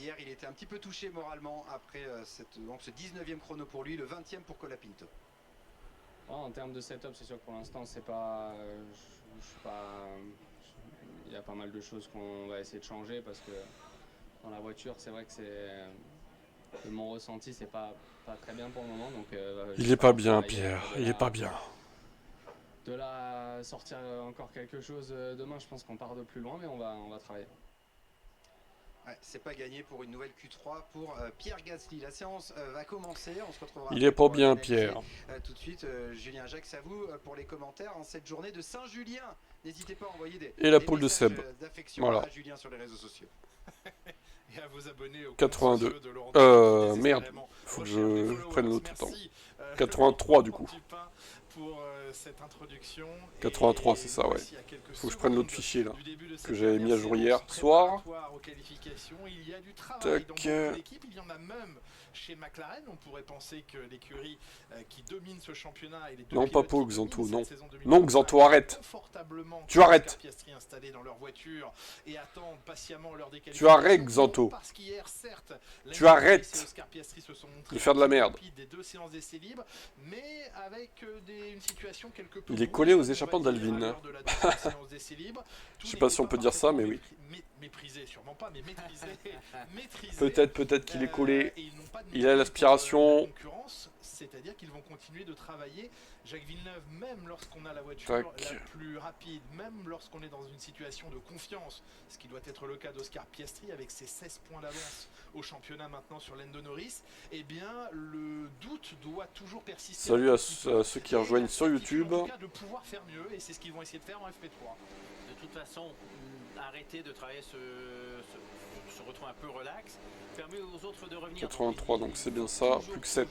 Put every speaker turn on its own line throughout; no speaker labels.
hier, il était un petit peu touché moralement après donc ce 19e chrono pour lui, le 20e pour Colapinto.
En termes de setup, c'est sûr que pour l'instant, c'est pas, je suis pas. Il y a pas mal de choses qu'on va essayer de changer parce que dans la voiture, c'est vrai que mon ressenti, c'est pas très bien pour le moment. Donc,
Il
va
est pas
falloir
bien,
travailler
Pierre.
après
Il est pas bien.
de là sortir encore quelque chose demain. Je pense qu'on part de plus loin, mais on va travailler.
Ouais, c'est pas gagné pour une nouvelle Q3 pour Pierre Gasly. La séance va commencer, on se retrouvera
Il est pas
pour
bien,
l'analyser.
Pierre.
Tout de suite, Julien Jacques, à vous pour les commentaires en cette journée de Saint-Julien. N'hésitez pas à envoyer
Et la
des
poule de
messages
Seb.
d'affection
Voilà.
à Julien sur les réseaux sociaux.
Et à vous abonner au
82.
compte de Laurent
Merde. Faut que je prenne l'autre temps. 83 du coup.
Pour cette introduction.
83, c'est ça, ouais. Faut que je prenne l'autre fichier là, que j'avais mis à jour hier soir.
Il y a du travail dans
Tac.
beaucoup d'équipes, il y en a même chez McLaren. On pourrait penser que l'écurie qui domine ce championnat et les deux
Non, pas
pilotes
pour
qui
Xanto,
dominent
non.
cette saison
Non,
2023
Xanto, arrête.
confortablement
Tu arrêtes.
Piastri installés dans leur voiture et attendent patiemment leur
Tu
déqualification.
arrêtes, Xanto.
Parce qu'hier, certes,
Tu
Lando
arrêtes
Norris et Oscar Piastri se sont montrés
de faire de la merde.
rapides des deux séances d'essais libres, mais avec une situation quelque peu
Il est
rouge,
collé aux
on va
échappements
dire,
d'Alvin.
à l'heure de la deuxième séance d'essais libres. Tout
Je sais pas
n'est
si on peut dire ça, mais oui.
Méprisé, sûrement pas, mais maîtrisé. maîtrisé.
Peut-être qu'il est collé.
Et ils n'ont pas de
Il a
mépris
l'aspiration.
pour la concurrence, c'est-à-dire qu'ils vont continuer de travailler. Jacques Villeneuve, même lorsqu'on a la voiture
Tac.
la plus rapide, même lorsqu'on est dans une situation de confiance, ce qui doit être le cas d'Oscar Piastri avec ses 16 points d'avance au championnat maintenant sur Lando Norris, eh bien le doute doit toujours persister.
Salut à ceux qui rejoignent sur YouTube.
En tout cas, de pouvoir faire mieux, et c'est ce qu'ils vont essayer de faire en FP3.
De toute façon, arrêter de travailler se retrouve un peu relax, permet aux autres de revenir.
83, donc c'est bien ça, plus que 7.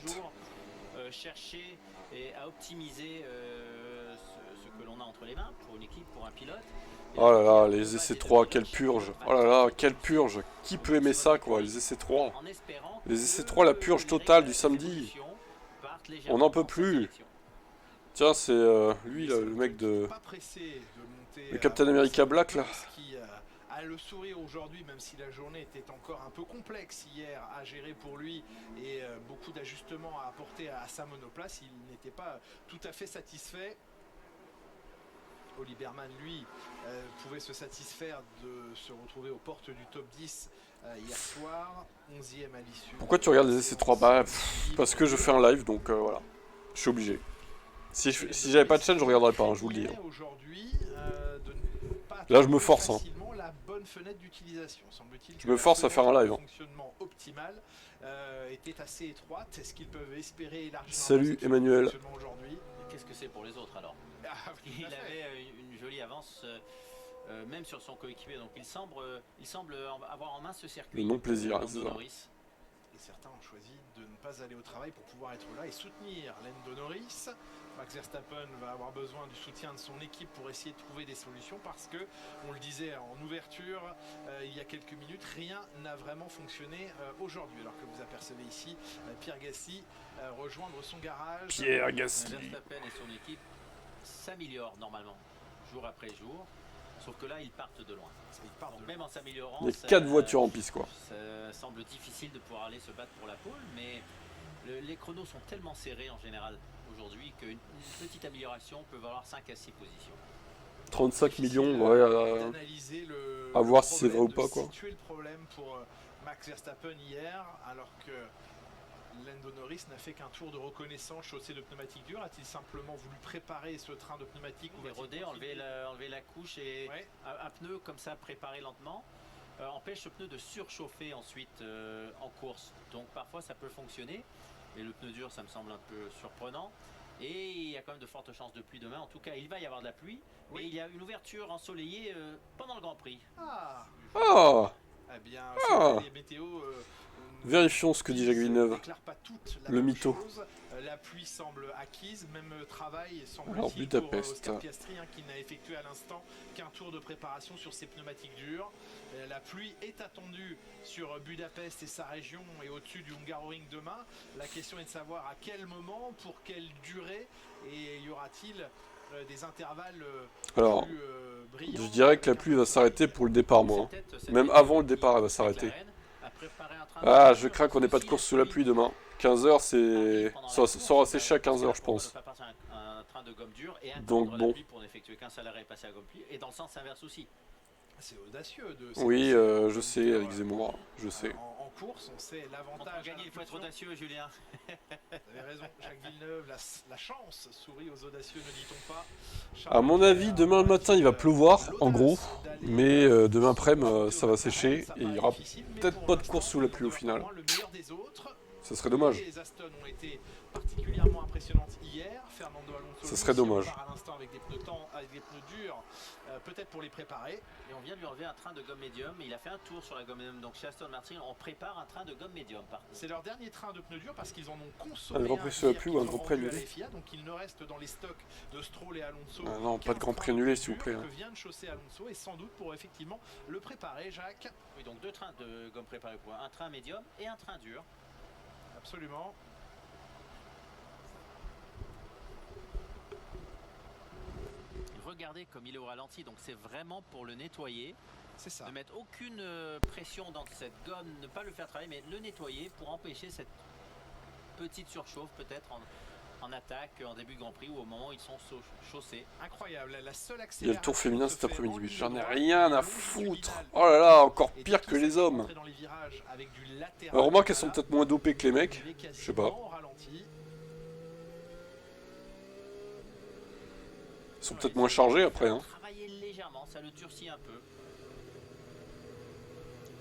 Chercher et à optimiser ce que l'on a entre les mains pour une équipe, pour un pilote.
Oh là là, les essais 3, quelle purge. Oh là là, quelle purge. Qui peut aimer ça, quoi, les essais 3. Les essais 3, la purge totale du samedi. On n'en peut plus. Tiens, c'est lui, là, le mec de... Le Captain America Black, là.
A le sourire aujourd'hui, même si la journée était encore un peu complexe hier à gérer pour lui et beaucoup d'ajustements à apporter à sa monoplace, il n'était pas tout à fait satisfait. Oliver Mann, lui, pouvait se satisfaire de se retrouver aux portes du top 10 hier soir, 11e à l'issue.
Pourquoi tu regardes les essais 3? Bah, parce que je fais un live, donc voilà. Je suis obligé. Si j'avais pas de chaîne, je regarderais pas, hein, je vous le dis. Là, je me force. Hein.
La bonne fenêtre d'utilisation, semble-t-il.
Je me force à faire un live.
Le fonctionnement optimal était assez étroite. Est-ce qu'ils peuvent espérer élargir?
Salut Emmanuel.
Qu'est-ce que c'est pour les autres alors? Il avait une jolie avance, même sur son coéquipier. Donc il semble avoir en main ce circuit.
Le non-plaisir, c'est ça.
Et certains ont choisi de ne pas aller au travail pour pouvoir être là et soutenir Lando Norris. Max Verstappen va avoir besoin du soutien de son équipe pour essayer de trouver des solutions parce que, on le disait en ouverture il y a quelques minutes, rien n'a vraiment fonctionné aujourd'hui. Alors que vous apercevez ici Pierre Gasly rejoindre son garage.
Pierre Gasly.
Verstappen et son équipe s'améliorent normalement, jour après jour. Sauf que là, ils partent de loin. Donc, même en s'améliorant,
il y a 4 voitures en piste, quoi.
Ça semble difficile de pouvoir aller se battre pour la pole, mais les chronos sont tellement serrés en général aujourd'hui qu'une petite amélioration peut valoir 5 à 6 positions.
35 millions, ouais, à voir si c'est vrai ou pas, quoi.
Situer le problème pour Max Verstappen hier, alors que Lando Norris n'a fait qu'un tour de reconnaissance chaussée de pneumatiques dures. A-t-il simplement voulu préparer ce train de pneumatiques ou
roder, enlever la couche et ouais. un pneu comme ça préparé lentement empêche ce pneu de surchauffer ensuite en course. Donc parfois ça peut fonctionner, mais le pneu dur ça me semble un peu surprenant. Et il y a quand même de fortes chances de pluie demain. En tout cas, il va y avoir de la pluie. Oui. Et il y a une ouverture ensoleillée pendant le Grand Prix.
Ah.
Eh bien, les météo...
Vérifions ce que dit Jacques Villeneuve, le mytho.
La pluie semble acquise, même travail semble
alors Budapest.
Oscar Piastri qui n'a effectué à l'instant qu'un tour de préparation sur ses pneumatiques dures. La pluie est attendue sur Budapest et sa région et au-dessus du Hungaroring demain. La question est de savoir à quel moment, pour quelle durée, et y aura-t-il des intervalles
alors,
plus brillants.
Je dirais que la pluie va s'arrêter pour le départ, moi. Même avant le départ, elle va s'arrêter. Ah, je crains qu'on n'ait pas de course sous la pluie demain. 15h, c'est... Ça sera séché à 15h, je pense. Donc bon.
Pour n'effectuer qu'un seul arrêt et passer à gomme pluie. Et dans le sens inverse aussi.
C'est audacieux de...
Oui, je sais, avec Zemmour, je sais.
En course, on sait l'avantage.
Pour gagner, il faut être audacieux, Julien.
Vous avez raison, Jacques Villeneuve, la chance sourit aux audacieux, ne dit-on pas.
À mon avis, demain le matin, il va pleuvoir, en gros. Mais demain après-midi, ça va sécher. Et il n'y aura peut-être pas de course sous la pluie au final. Ça serait dommage.
Les Aston ont été particulièrement impressionnantes hier. Fernando Alonso,
ça serait dommage.
À l'instant avec des pneus durs, peut-être pour les préparer.
Et on vient de lui enlever un train de gomme médium. Il a fait un tour sur la gomme médium. Donc chez Aston Martin, on prépare un train de gomme médium.
C'est leur dernier train de pneus durs parce qu'ils en ont consommé
un Grand Prix sous la pluie ou un Grand Prix annulé.
Donc il ne reste dans les stocks de Stroll et Alonso.
Ah non, pas de Grand Prix annulé s'il vous plaît.
Que vient de chausser Alonso et sans doute pour effectivement le préparer, Jacques.
Oui, donc 2 trains de gomme préparés pour un train médium et un train dur.
Absolument.
Regardez comme il est au ralenti, donc c'est vraiment pour le nettoyer.
C'est ça.
Ne mettre aucune pression dans cette gomme, ne pas le faire travailler, mais le nettoyer pour empêcher cette petite surchauffe peut-être en attaque, en début de Grand Prix ou au moment où ils sont chaussés.
Incroyable, la seule accélération.
Il y a le Tour féminin cet après-midi, j'en ai rien à foutre. Oh là là, encore pire que les hommes. Remarque qu'elles sont peut-être moins dopées que les mecs, je sais pas. Ils sont peut-être moins chargés après. Hein.
Travailler légèrement, ça le durcit un peu.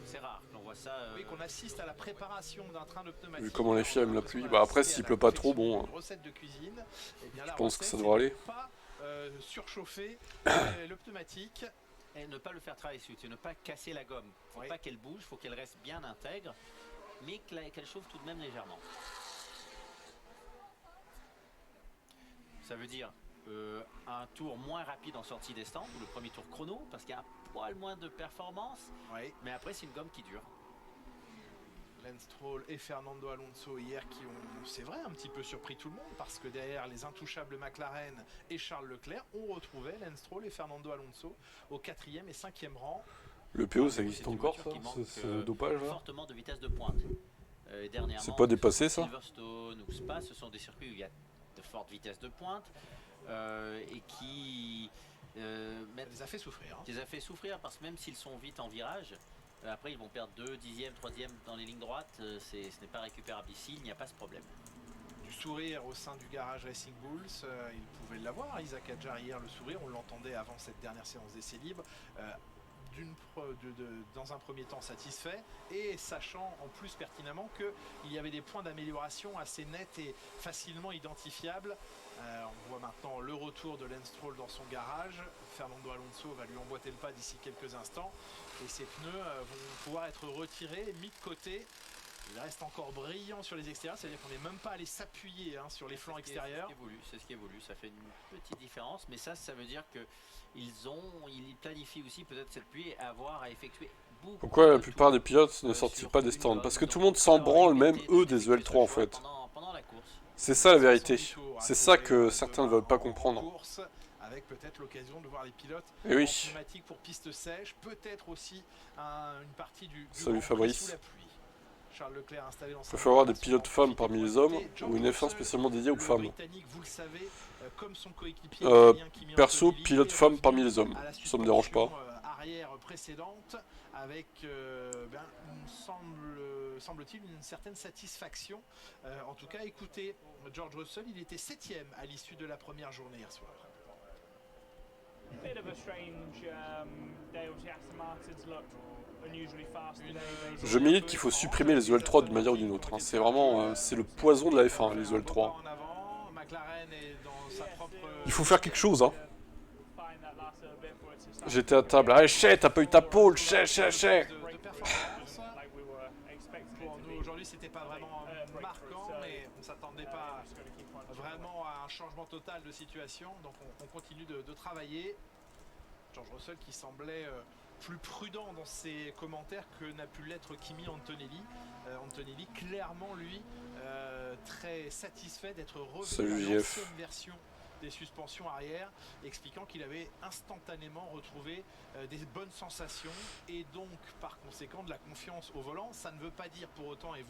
C'est rare qu'on voit ça.
Oui, qu'on assiste à la préparation d'un train de pneumatique.
Vu comment les filles aiment la pluie. Bah après, s'il pleut pas trop, bon.
Recette de cuisine. Eh bien,
je pense que ça devrait aller.
Pas surchauffer le pneumatique.
Et ne pas le faire travailler dessus, ne pas casser la gomme. Il ne faut pas qu'elle bouge, il faut qu'elle reste bien intègre, mais qu'elle chauffe tout de même légèrement. Ça veut dire un tour moins rapide en sortie des stands, ou le premier tour chrono, parce qu'il y a un poil moins de performance, mais après c'est une gomme qui dure.
Lance Stroll et Fernando Alonso hier qui ont, c'est vrai, un petit peu surpris tout le monde, parce que derrière les intouchables McLaren et Charles Leclerc, on retrouvait Lance Stroll et Fernando Alonso au 4e et 5e rang.
Le PO, ça existe encore, ça, ce dopage là?
Fortement de vitesse de pointe.
C'est pas dépassé ça?
Silverstone ou Spa, ce sont des circuits où il y a de fortes vitesses de pointe. Et qui
les a fait souffrir.
Les a fait souffrir parce que même s'ils sont vite en virage, après ils vont perdre 2 dixièmes, 3e dans les lignes droites. Ce n'est pas récupérable ici, il n'y a pas ce problème.
Du sourire au sein du garage Racing Bulls, il pouvait l'avoir, Isaac Hadjar hier, le sourire, on l'entendait avant cette dernière séance d'essai libre. Dans un premier temps satisfait et sachant en plus pertinemment qu'il y avait des points d'amélioration assez nets et facilement identifiables. On voit maintenant le retour de Lance Stroll dans son garage. Fernando Alonso va lui emboîter le pas d'ici quelques instants et ses pneus vont pouvoir être retirés, mis de côté. Il reste encore brillant sur les extérieurs, c'est-à-dire qu'on n'est même pas allé s'appuyer sur les flancs extérieurs.
C'est ce qui est voulu, ça fait une petite différence, mais ça veut dire que ils planifient aussi peut-être cette pluie et avoir à effectuer beaucoup.
Pourquoi la plupart des pilotes ne sortent pas des stands? Parce que tout le monde s'en branle, même eux, des EL3 en fait. C'est ça la vérité. C'est ça que certains ne veulent pas comprendre.
Avec peut-être l'occasion de voir les pilotes
et oui.
pneumatiques pour piste sèche, peut-être aussi une partie du
Salut Fabrice.
Sous la pluie. Charles Leclerc installé dans
il faut avoir des pilotes femmes parmi les hommes ou une F1 spécialement dédiée aux femmes.
Vous le savez, comme son coéquipier,
perso, pilote femme parmi les hommes. Ça me dérange pas.
Arrière précédente avec semble-t-il une certaine satisfaction. En tout cas, écoutez, George Russell, il était 7e à l'issue de la première journée hier soir.
Je milite qu'il faut supprimer les EL3 d'une manière ou d'une autre. Hein. C'est vraiment c'est le poison de la F1, les EL3. Il faut faire quelque chose. Hein. J'étais à table. Allez, chais, t'as pas eu ta pole, chais.
Aujourd'hui, c'était pas vraiment marquant, mais on s'attendait pas vraiment à un changement total de situation. Donc, on continue de travailler. George Russell qui semblait plus prudent dans ses commentaires que n'a pu l'être Kimi Antonelli. Antonelli, clairement, lui, très satisfait d'être revenu à l'ancienne version des suspensions arrière, expliquant qu'il avait instantanément retrouvé des bonnes sensations et donc par conséquent de la confiance au volant. Ça ne veut pas dire pour autant, et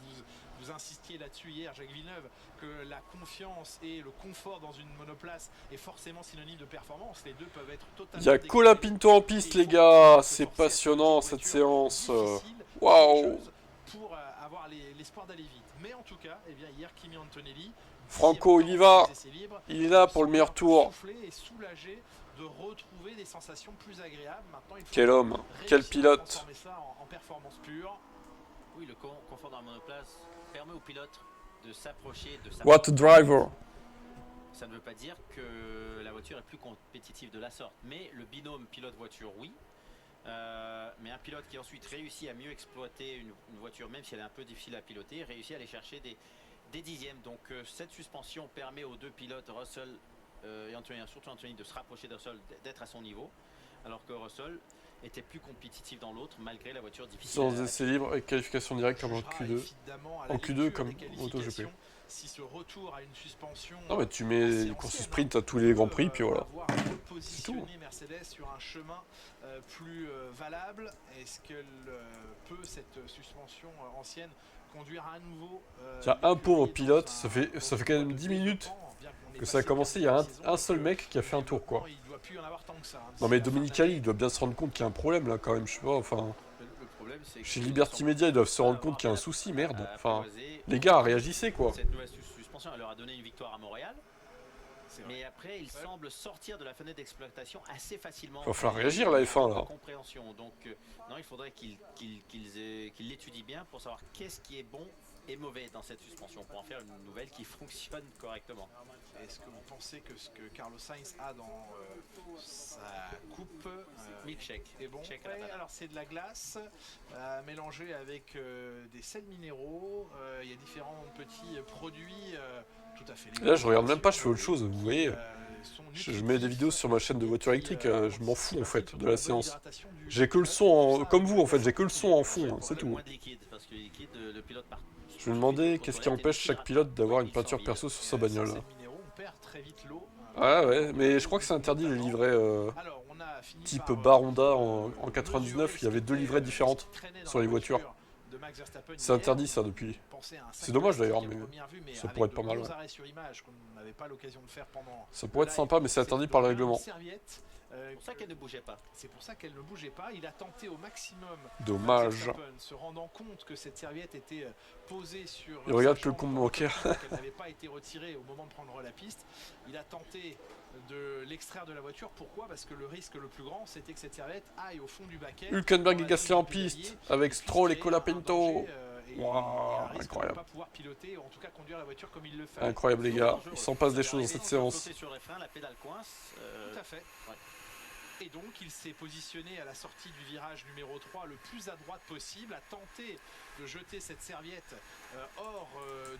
vous insistiez là-dessus hier, Jacques Villeneuve, que la confiance et le confort dans une monoplace est forcément synonyme de performance. Les deux peuvent être totalement...
Il y a Colapinto en piste, les gars. C'est passionnant cette séance. Waouh.
Pour avoir l'espoir d'aller vite. Mais en tout cas, eh bien, hier, Kimi Antonelli,
Franco, il y va. Il est là pour le meilleur tour.
Et soulagé de retrouver des sensations plus agréables. Maintenant, il faut
quel homme, quel pilote.
Transformer ça en performance pure.
Oui, le confort dans la monoplace permet au pilote de s'approcher de sa...
What a driver.
Ça ne veut pas dire que la voiture est plus compétitive de la sorte, mais le binôme pilote-voiture, oui. Mais un pilote qui ensuite réussit à mieux exploiter une voiture, même si elle est un peu difficile à piloter, réussit à aller chercher des dixièmes. Donc cette suspension permet aux deux pilotes, Russell et Anthony, surtout Anthony, de se rapprocher de Russell, d'être à son niveau, alors que Russell était plus compétitif dans l'autre malgré la voiture difficile.
Sans essai libre et qualification directe comme en Q2. En Q2 comme MotoGP.
Si ce retour à une suspension...
Non mais tu mets les courses sprint à tous les grands prix puis voilà.
C'est tout. Mercedes sur un chemin plus valable. Est-ce qu'elle peut, cette suspension ancienne, conduire à nouveau...
Il y a un pauvre pilote, ça fait quand même 10 minutes que ça a commencé, il y a un seul mec qui a fait un tour quoi. Non mais Dominicali, il doit bien se rendre compte qu'il y a un problème là quand même, je sais pas, enfin... Chez Liberty Media, ils doivent se rendre compte qu'il y a un souci, merde. Enfin, les gars, réagissez quoi.
Cette nouvelle suspension, elle leur a donné une victoire à Montréal. Mais après, ils semblent sortir de la fenêtre d'exploitation assez facilement.
Il va falloir réagir la F1 là.
Compréhension. Donc, non, il faudrait qu'ils l'étudient bien pour savoir qu'est-ce qui est bon et mauvais dans cette suspension pour en faire une nouvelle qui fonctionne correctement.
Est-ce que vous pensez que ce que Carlos Sainz a dans sa coupe
milkshake
est bon? Alors c'est de la glace mélangée avec des sels minéraux. Il y a différents petits produits tout à fait légaux.
Là je regarde même pas, je fais autre chose, vous voyez. Je mets des vidéos sur ma chaîne de voiture électrique, je m'en fous en fait de la séance. J'ai que le son, comme vous en fait, j'ai que le son en fond, c'est tout. Je me demandais qu'est-ce qui empêche chaque pilote d'avoir une peinture perso sur sa bagnole. Ah ouais, mais je crois que c'est interdit les livrets type Baronda en 99, il y avait 2 livrets différentes sur les voitures. C'est interdit ça depuis. C'est dommage d'ailleurs, mais ça pourrait être pas mal. Ouais. Ça pourrait être sympa, mais c'est interdit par le règlement.
C'est pour ça qu'elle ne bougeait pas.
C'est pour ça qu'elle ne bougeait pas. Il a tenté au maximum.
Dommage.
Se rendant compte que cette serviette était posée sur.
Il regarde que le compte bancaire.
Qu'elle n'avait pas été retirée au moment de prendre la piste. Il a tenté de l'extraire de la voiture. Pourquoi? Parce que le risque le plus grand, c'était que cette serviette aille au fond du baquet.
Hülkenberg et Gasly en piste avec Stroll et Colapinto. Waouh, incroyable.
Pas pouvoir piloter, ou en tout cas conduire la voiture comme il le fait.
Incroyable les gars, il s'en passe des choses dans cette séance.
Tout à fait. Ouais. Et donc il s'est positionné à la sortie du virage numéro 3 le plus à droite possible, a tenté de jeter cette serviette hors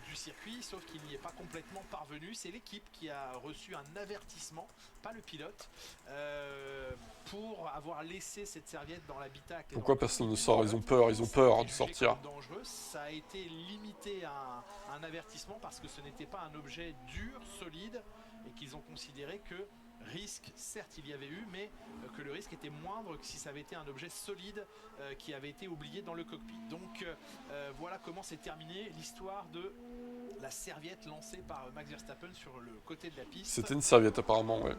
du circuit, sauf qu'il n'y est pas complètement parvenu. C'est l'équipe qui a reçu un avertissement, pas le pilote, pour avoir laissé cette serviette dans l'habitacle.
Pourquoi personne ne sort? Ils ont peur de sortir.
Ça a été limité à un avertissement parce que ce n'était pas un objet dur, solide, et qu'ils ont considéré que risque, certes il y avait eu, mais que le risque était moindre que si ça avait été un objet solide qui avait été oublié dans le cockpit. Donc voilà comment s'est terminée l'histoire de la serviette lancée par Max Verstappen sur le côté de la piste.
C'était une serviette apparemment, ouais.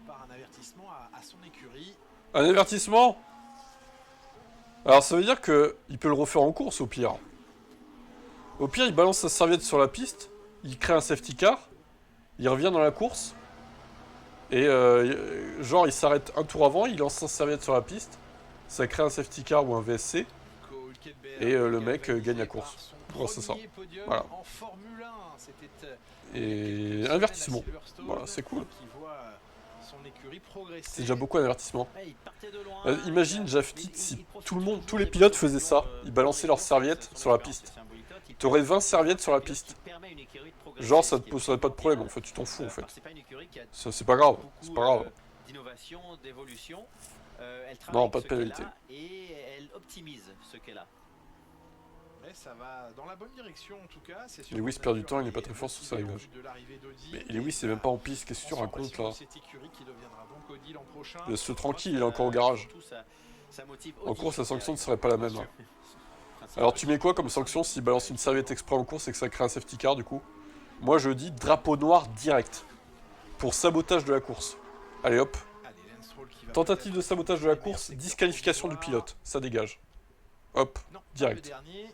Par un avertissement à son écurie.
Un avertissement? Alors ça veut dire que il peut le refaire en course au pire. Au pire il balance sa serviette sur la piste, il crée un safety car, il revient dans la course. Et genre il s'arrête un tour avant, il lance sa serviette sur la piste, ça crée un safety car ou un VSC, et le mec gagne la course. Voilà, c'est ça. Voilà. Et un avertissement. Voilà, c'est cool. C'est déjà beaucoup un avertissement. Imagine Jeff Titt si tous les pilotes faisaient ça, ils balançaient leurs serviettes sur la piste. T'aurais 20 serviettes sur la piste. Genre ça te poserait pas de problème en fait, tu t'en fous en fait. C'est pas grave, c'est pas grave.
D'innovation, d'évolution, elle
non, pas de pénalité.
Et elle optimise ce qu'elle a.
Ouais, ça va dans la bonne direction en tout cas. C'est sûr
Lewis
que
perd du
Nature
temps, il n'est pas très fort sur ses
motivé en
réglages.
vue de l'arrivée d'Audi.
Mais Lewis, c'est même pas en piste, qu'est-ce que tu racontes là?
Cette écurie qui deviendra donc Audi l'an prochain.
Laisse-le tranquille, il est encore au garage.
Surtout, ça motive
En
Audi,
course, la
qui
sanction
a-
ne serait pas la même. Hein. Alors tu mets quoi comme sanction s'il balance une serviette exprès en course et que ça crée un safety car du coup? Moi je dis drapeau noir direct. Pour sabotage de la course. Allez hop.
Allez, Lance Stroll qui va
Tentative de
peut-être
sabotage de la
les meilleurs
course,
secteurs
disqualification du
provisoires.
pilote. Ça dégage. Hop,
Non, pas
direct.
le dernier.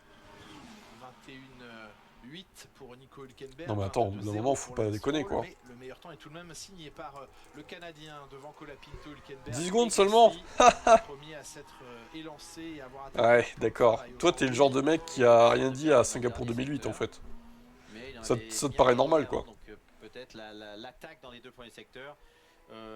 21-8 pour Nico Hülkenberg.
Non mais attends, au bout d'un moment, faut pas déconner quoi.
Mais le meilleur temps est tout de même signé par le Canadien devant Colapinto, Hülkenberg.
10 secondes
et
seulement.
Gasly, premier à s'être élancé et avoir atteint
Ouais,
le
d'accord.
travail
Toi t'es le genre de mec qui a rien dit à Singapour 2008 en fait.
Mais il en
Ça
avait
te
bien
paraît
gagné
normal,
avant,
quoi.
Donc peut-être l'attaque dans les deux premiers secteurs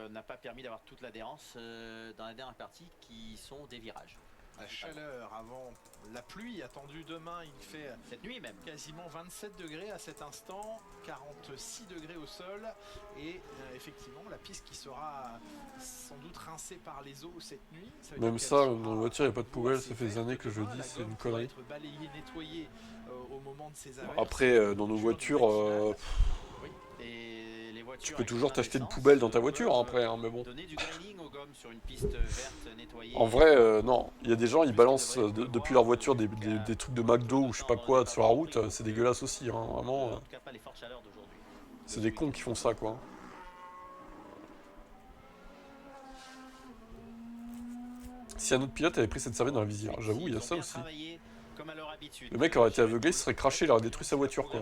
n'a pas permis d'avoir toute l'adhérence dans la dernière partie qui sont des virages.
La chaleur avant la pluie attendue demain, il fait
Cette nuit même.
quasiment 27 degrés à cet instant, 46 degrés au sol et effectivement la piste qui sera sans doute rincée par les eaux cette nuit. Ça veut
Même
dire
ça,
qu'elle
dans
sera
la voiture, y a pas de
à
poubelle,
nouveau
ça fait des
assez
années
verte
que je
demain.
dis,
La
c'est une
gomme pourra
connerie.
être balayée, nettoyée au moment de ses averses.
Après, dans nos voitures,
Oui. Et les voitures
tu peux
avec
toujours
plein
t'acheter une
d'essence
poubelle dans ta
peuvent,
voiture hein, après, hein, mais bon.
donner du graining aux gommes sur une piste verte nettoyée.
En vrai, non. Il y a des gens, ils balancent depuis leur voiture des trucs de McDo ou je sais pas quoi sur la route, c'est dégueulasse aussi, hein, vraiment.
En tout cas pas les fortes chaleurs d'aujourd'hui.
C'est des cons qui font ça, quoi. Si un autre pilote avait pris cette serviette dans la visière, j'avoue, il y a ça aussi. Le mec aurait été aveuglé, il serait craché, il aurait détruit sa voiture, quoi.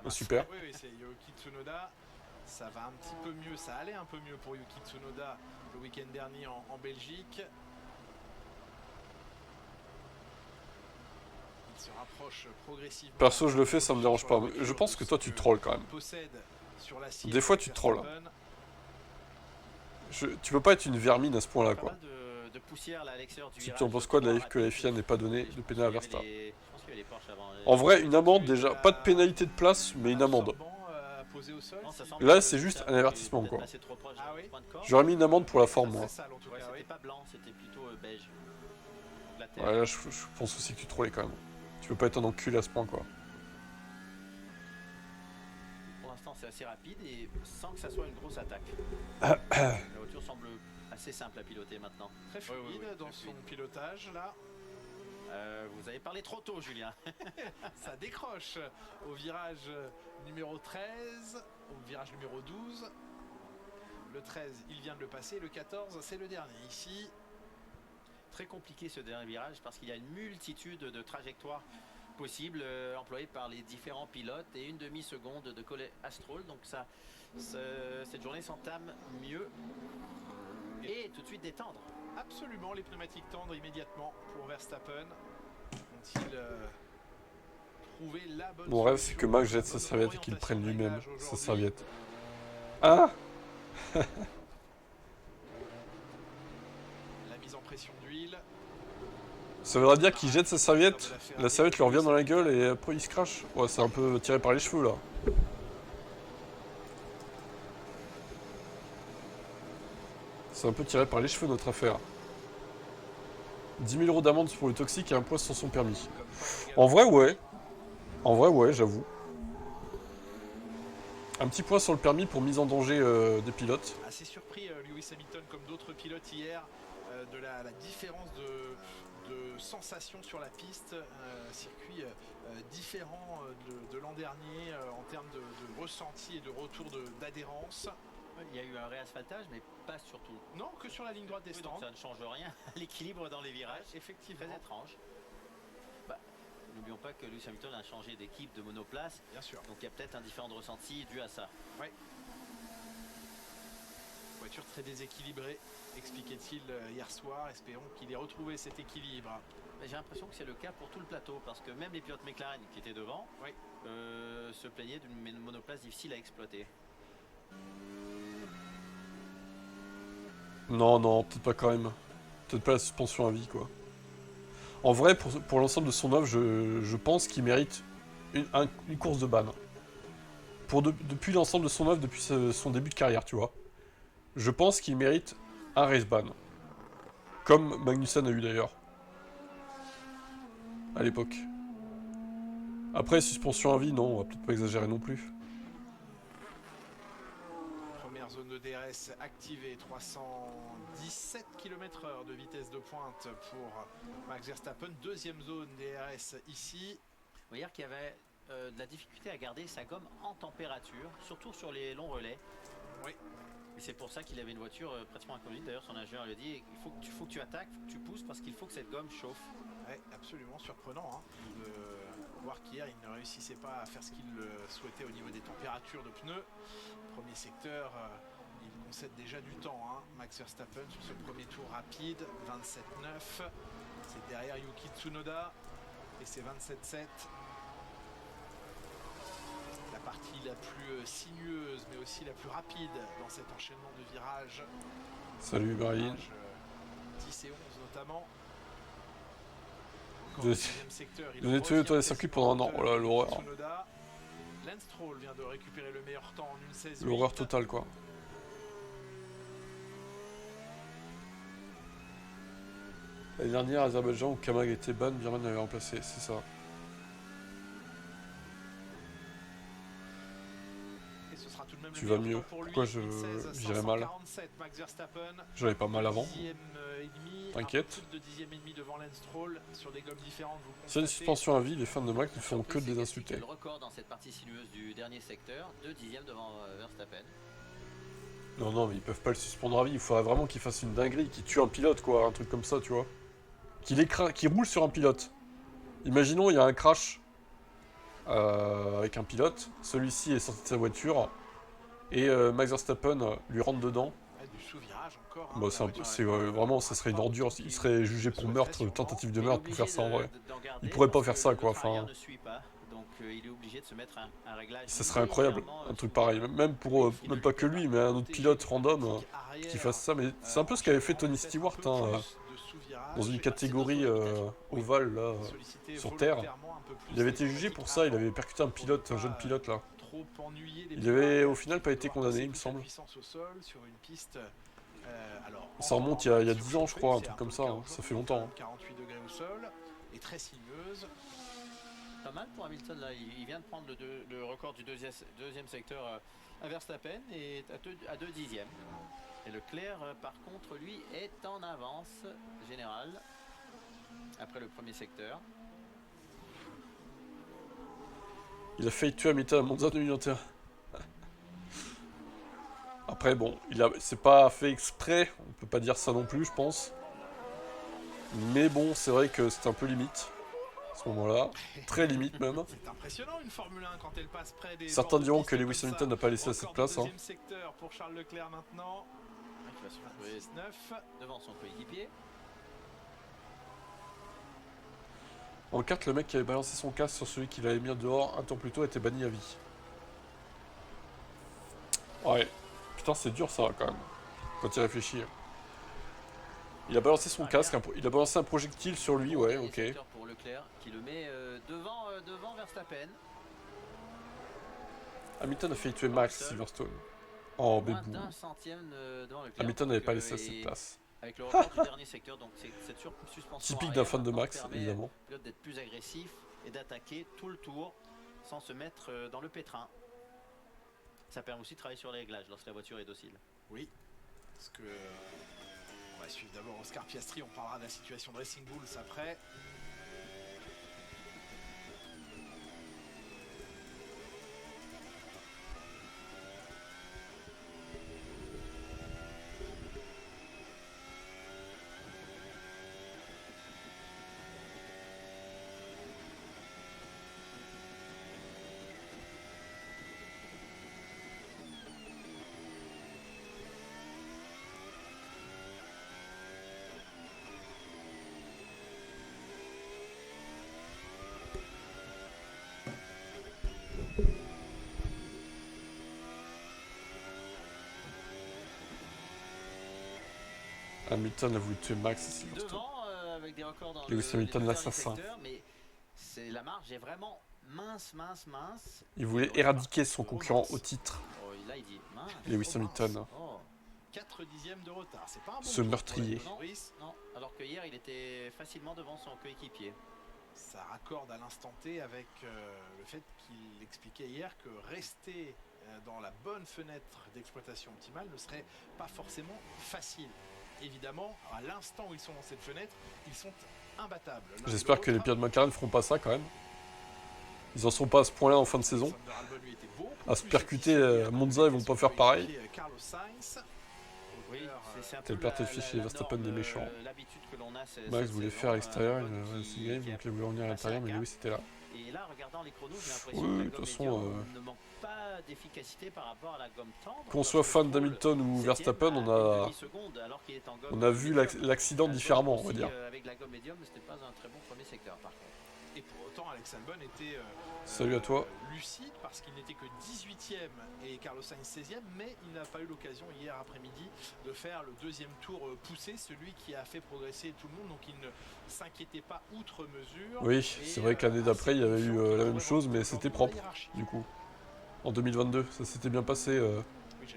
Oh, super.
Oui, oui, c'est Yuki Tsunoda. Ça va un petit peu mieux, ça allait un peu mieux pour Yuki Tsunoda le week-end dernier en Belgique. Il se rapproche progressivement.
Perso, je le fais, ça me dérange pas. Mais je pense que toi, tu trolls quand même. Des fois, tu trolls. Tu peux pas être une vermine à ce point-là, quoi.
De poussière là à l'extérieur du
Tu en penses quoi de la que la FIA n'ait pas donné de pénal à Verstappen?
Je pense qu'il y avait les Porsche avant.
En vrai, une amende déjà, pas de pénalité de place, mais une amende.
Non, ça semble
Là,
que
c'est juste
ça
un avertissement,
peut-être
quoi.
passer trop proche
Ah
du
oui
point de corde.
J'aurais mis une amende pour la forme, moi.
Ouais, c'était pas blanc, c'était plutôt beige. La terre.
Ouais, là, je pense aussi que tu trollais quand même. Tu peux pas être un enculé à ce point, quoi.
Pour l'instant, c'est assez rapide et sans que ça soit une grosse attaque. La voiture semble assez simple à piloter maintenant.
Très fluide
Oui,
dans
très
son
fluide.
pilotage là.
Vous avez parlé trop tôt, Julien.
Ça décroche au virage numéro 13, au virage numéro 12. Le 13, il vient de le passer. Le 14, c'est le dernier. Ici,
Très compliqué ce dernier virage parce qu'il y a une multitude de trajectoires possibles employées par les différents pilotes et une demi-seconde de Cole Astrol. Donc cette journée s'entame mieux et tout de suite détendre.
absolument les pneumatiques tendres immédiatement pour Verstappen. Ont-ils trouvé la bonne
Mon rêve, c'est que
solution,
Max jette
la
sa
bonne
serviette et qu'il
orientation
prenne
de
lui-même
réglage
sa
aujourd'hui.
serviette. Ah!
La mise en pression d'huile.
Ça voudrait dire qu'il jette sa serviette, la serviette lui revient dans la gueule et après il se crache. Ouais, c'est un peu tiré par les cheveux là. C'est un peu tiré par les cheveux notre affaire. 10 000 € d'amende pour le toxique et un point sur son permis. En vrai, ouais. En vrai, ouais, j'avoue. Un petit point sur le permis pour mise en danger des pilotes.
Assez surpris Lewis Hamilton comme d'autres pilotes hier de la différence de sensations sur la piste, circuit différent de l'an dernier en termes de ressenti et de retour d'adhérence.
Il y a eu un réasphaltage, mais pas surtout.
Non, que sur la ligne droite des
Oui, donc
stands.
ça ne change rien à l'équilibre dans les virages.
Effectivement,
Très étrange. N'oublions pas que Lewis Hamilton a changé d'équipe de monoplace,
bien sûr.
donc il y a peut-être un différent de ressenti dû à ça.
Voiture très déséquilibrée, expliquait-il hier soir. Espérons qu'il ait retrouvé cet équilibre.
Mais j'ai l'impression que c'est le cas pour tout le plateau, parce que même les pilotes McLaren qui étaient devant se plaignaient d'une monoplace difficile à exploiter.
Non, non, peut-être pas quand même. Peut-être pas la suspension à vie, quoi. En vrai, pour l'ensemble de son œuvre, je pense qu'il mérite une course de ban. Depuis l'ensemble de son œuvre, depuis son début de carrière, tu vois. Je pense qu'il mérite un race ban. Comme Magnussen a eu d'ailleurs. À l'époque. Après, suspension à vie, non, on va peut-être pas exagérer non plus.
Première zone de DRS activée, 317 km/h de vitesse de pointe pour Max Verstappen. Deuxième zone DRS ici.
On va dire qu'il y avait de la difficulté à garder sa gomme en température, surtout sur les longs relais.
Oui.
Et c'est pour ça qu'il avait une voiture pratiquement inconduite. D'ailleurs, son ingénieur lui a dit il faut que tu attaques, faut que tu pousses parce qu'il faut que cette gomme chauffe.
Oui, absolument surprenant hein, de voir qu'hier il ne réussissait pas à faire ce qu'il souhaitait au niveau des températures de pneus. Premier secteur, il concède déjà du temps. Hein. Max Verstappen sur ce premier tour rapide, 27,9. C'est derrière Yuki Tsunoda et c'est 27,7. La partie la plus sinueuse mais aussi la plus rapide dans cet enchaînement de virages.
Salut Marie.
10 et 11 notamment.
Vous avez tué autour des circuits pendant un an. Oh là, l'horreur.
Lance Stroll vient de récupérer le meilleur temps en 1,16.
L'horreur totale, quoi. L'année dernière, à Azerbaïdjan, où Kamag était ban, Birman l'avait remplacé, c'est ça.
Et ce sera tout de même
Tu vas mieux. Pourquoi j'irais mal? J'avais pas mal avant. T'inquiète. S'il y a une suspension à vie, les fans de Mac ne font que de les insulter.
Le record dans cette partie sinueuse du dernier secteur, 2 dixièmes devant Verstappen.
Non, non, mais ils peuvent pas le suspendre à vie. Il faudrait vraiment qu'il fasse une dinguerie, qu'il tue un pilote, quoi, un truc comme ça, tu vois. Qu'il roule sur un pilote. Imaginons, il y a un crash avec un pilote. Celui-ci est sorti de sa voiture et Max Verstappen lui rentre dedans. Bah, vraiment, ça serait une ordure. Il serait jugé pour meurtre, tentative de meurtre pour faire ça en vrai. Il pourrait pas faire ça, quoi. Enfin, ça serait incroyable, un truc pareil. Même pour, même pas que lui, mais un autre pilote random qui fasse ça. Mais c'est un peu ce qu'avait fait Tony Stewart hein, dans une catégorie ovale là, sur Terre. Il avait été jugé pour ça. Il avait percuté un pilote, un jeune pilote là. Il avait au final pas été condamné, il me semble. Ça remonte il y a 10 ans, je crois, un truc comme ça. Hein. Ça fait longtemps. Hein.
48 degrés au sol et très sinueuse.
Pas mal pour Hamilton là. Il vient de prendre le record du deuxième secteur à Verstappen et à 2 dixièmes. Et Leclerc, par contre, lui, est en avance générale après le premier secteur.
Il a failli tuer Hamilton à Monza 2021. Après, bon, c'est pas fait exprès, on peut pas dire ça non plus, je pense. Mais bon, c'est vrai que c'était un peu limite, à ce moment-là. Très limite même.
C'est impressionnant une Formule 1 quand elle passe près des.
Certains diront que Lewis Hamilton n'a pas laissé assez de place. Hein.
Deuxième secteur pour Charles Leclerc maintenant.
Il va se retrouver 9 devant son coéquipier.
En 4, le mec qui avait balancé son casque sur celui qu'il avait mis dehors un temps plus tôt était banni à vie. Ouais. Putain, c'est dur ça quand même. Quand il réfléchit. Il a balancé son casque, il a balancé un projectile sur lui, ouais, ok.
Pour Leclerc qui le met devant Verstappen.
Hamilton a failli tuer Max Silverstone. Oh, bébou. Hamilton n'avait pas laissé assez de place.
Avec le record du dernier secteur, donc c'est cette suspension.
Typique d'un fan de Max, évidemment.
D'être plus agressif et d'attaquer tout le tour sans se mettre dans le pétrin. Ça permet aussi de travailler sur les réglages lorsque la voiture est docile.
Oui, parce que on va suivre d'abord Oscar Piastri, on parlera de la situation de Racing Bulls après.
Hamilton a voulu tuer Max et Silverstone.
Avec des records dans
Lewis Hamilton l'assassin.
Mais la marge est vraiment mince.
Il voulait éradiquer son concurrent au titre.
Oh, là, il dit mince.
Lewis Hamilton.
Oh.
4 dixièmes de retard, c'est pas un bon
ce meurtrier.
Non, alors que hier il était facilement devant son coéquipier.
Ça raccorde à l'instant T avec le fait qu'il expliquait hier que rester dans la bonne fenêtre d'exploitation optimale ne serait pas forcément facile. Évidemment, à l'instant où ils sont dans cette fenêtre, ils sont imbattables.
J'espère que les pilotes McLaren ne feront pas ça quand même. Ils en sont pas à ce point-là en fin de saison. À se percuter Monza, ils vont pas faire pareil.
Oui,
Quelle perte de fiche chez Verstappen des méchants. Max voulait faire à l'extérieur, il game, donc il voulait revenir à l'intérieur, mais Lewis c'était là.
Et là, regardant les chronos, j'ai l'impression
Oui,
que
de
la
toute
gomme
façon,
médium ne manque pas d'efficacité par rapport à la gomme tendre.
Qu'on soit fan d'Hamilton ou Verstappen, on a vu l'accident différemment, on va dire.
Avec la gomme médium, c'était pas un très bon premier secteur par contre.
Et pour autant, Alex Albon était
Salut à toi.
lucide parce qu'il n'était que 18e et Carlos Sainz 16e, mais il n'a pas eu l'occasion hier après-midi de faire le deuxième tour poussé, celui qui a fait progresser tout le monde, donc il ne s'inquiétait pas outre mesure.
Oui, c'est vrai que l'année d'après, il y avait eu la même chose, mais c'était propre, du coup. En 2022, ça s'était bien passé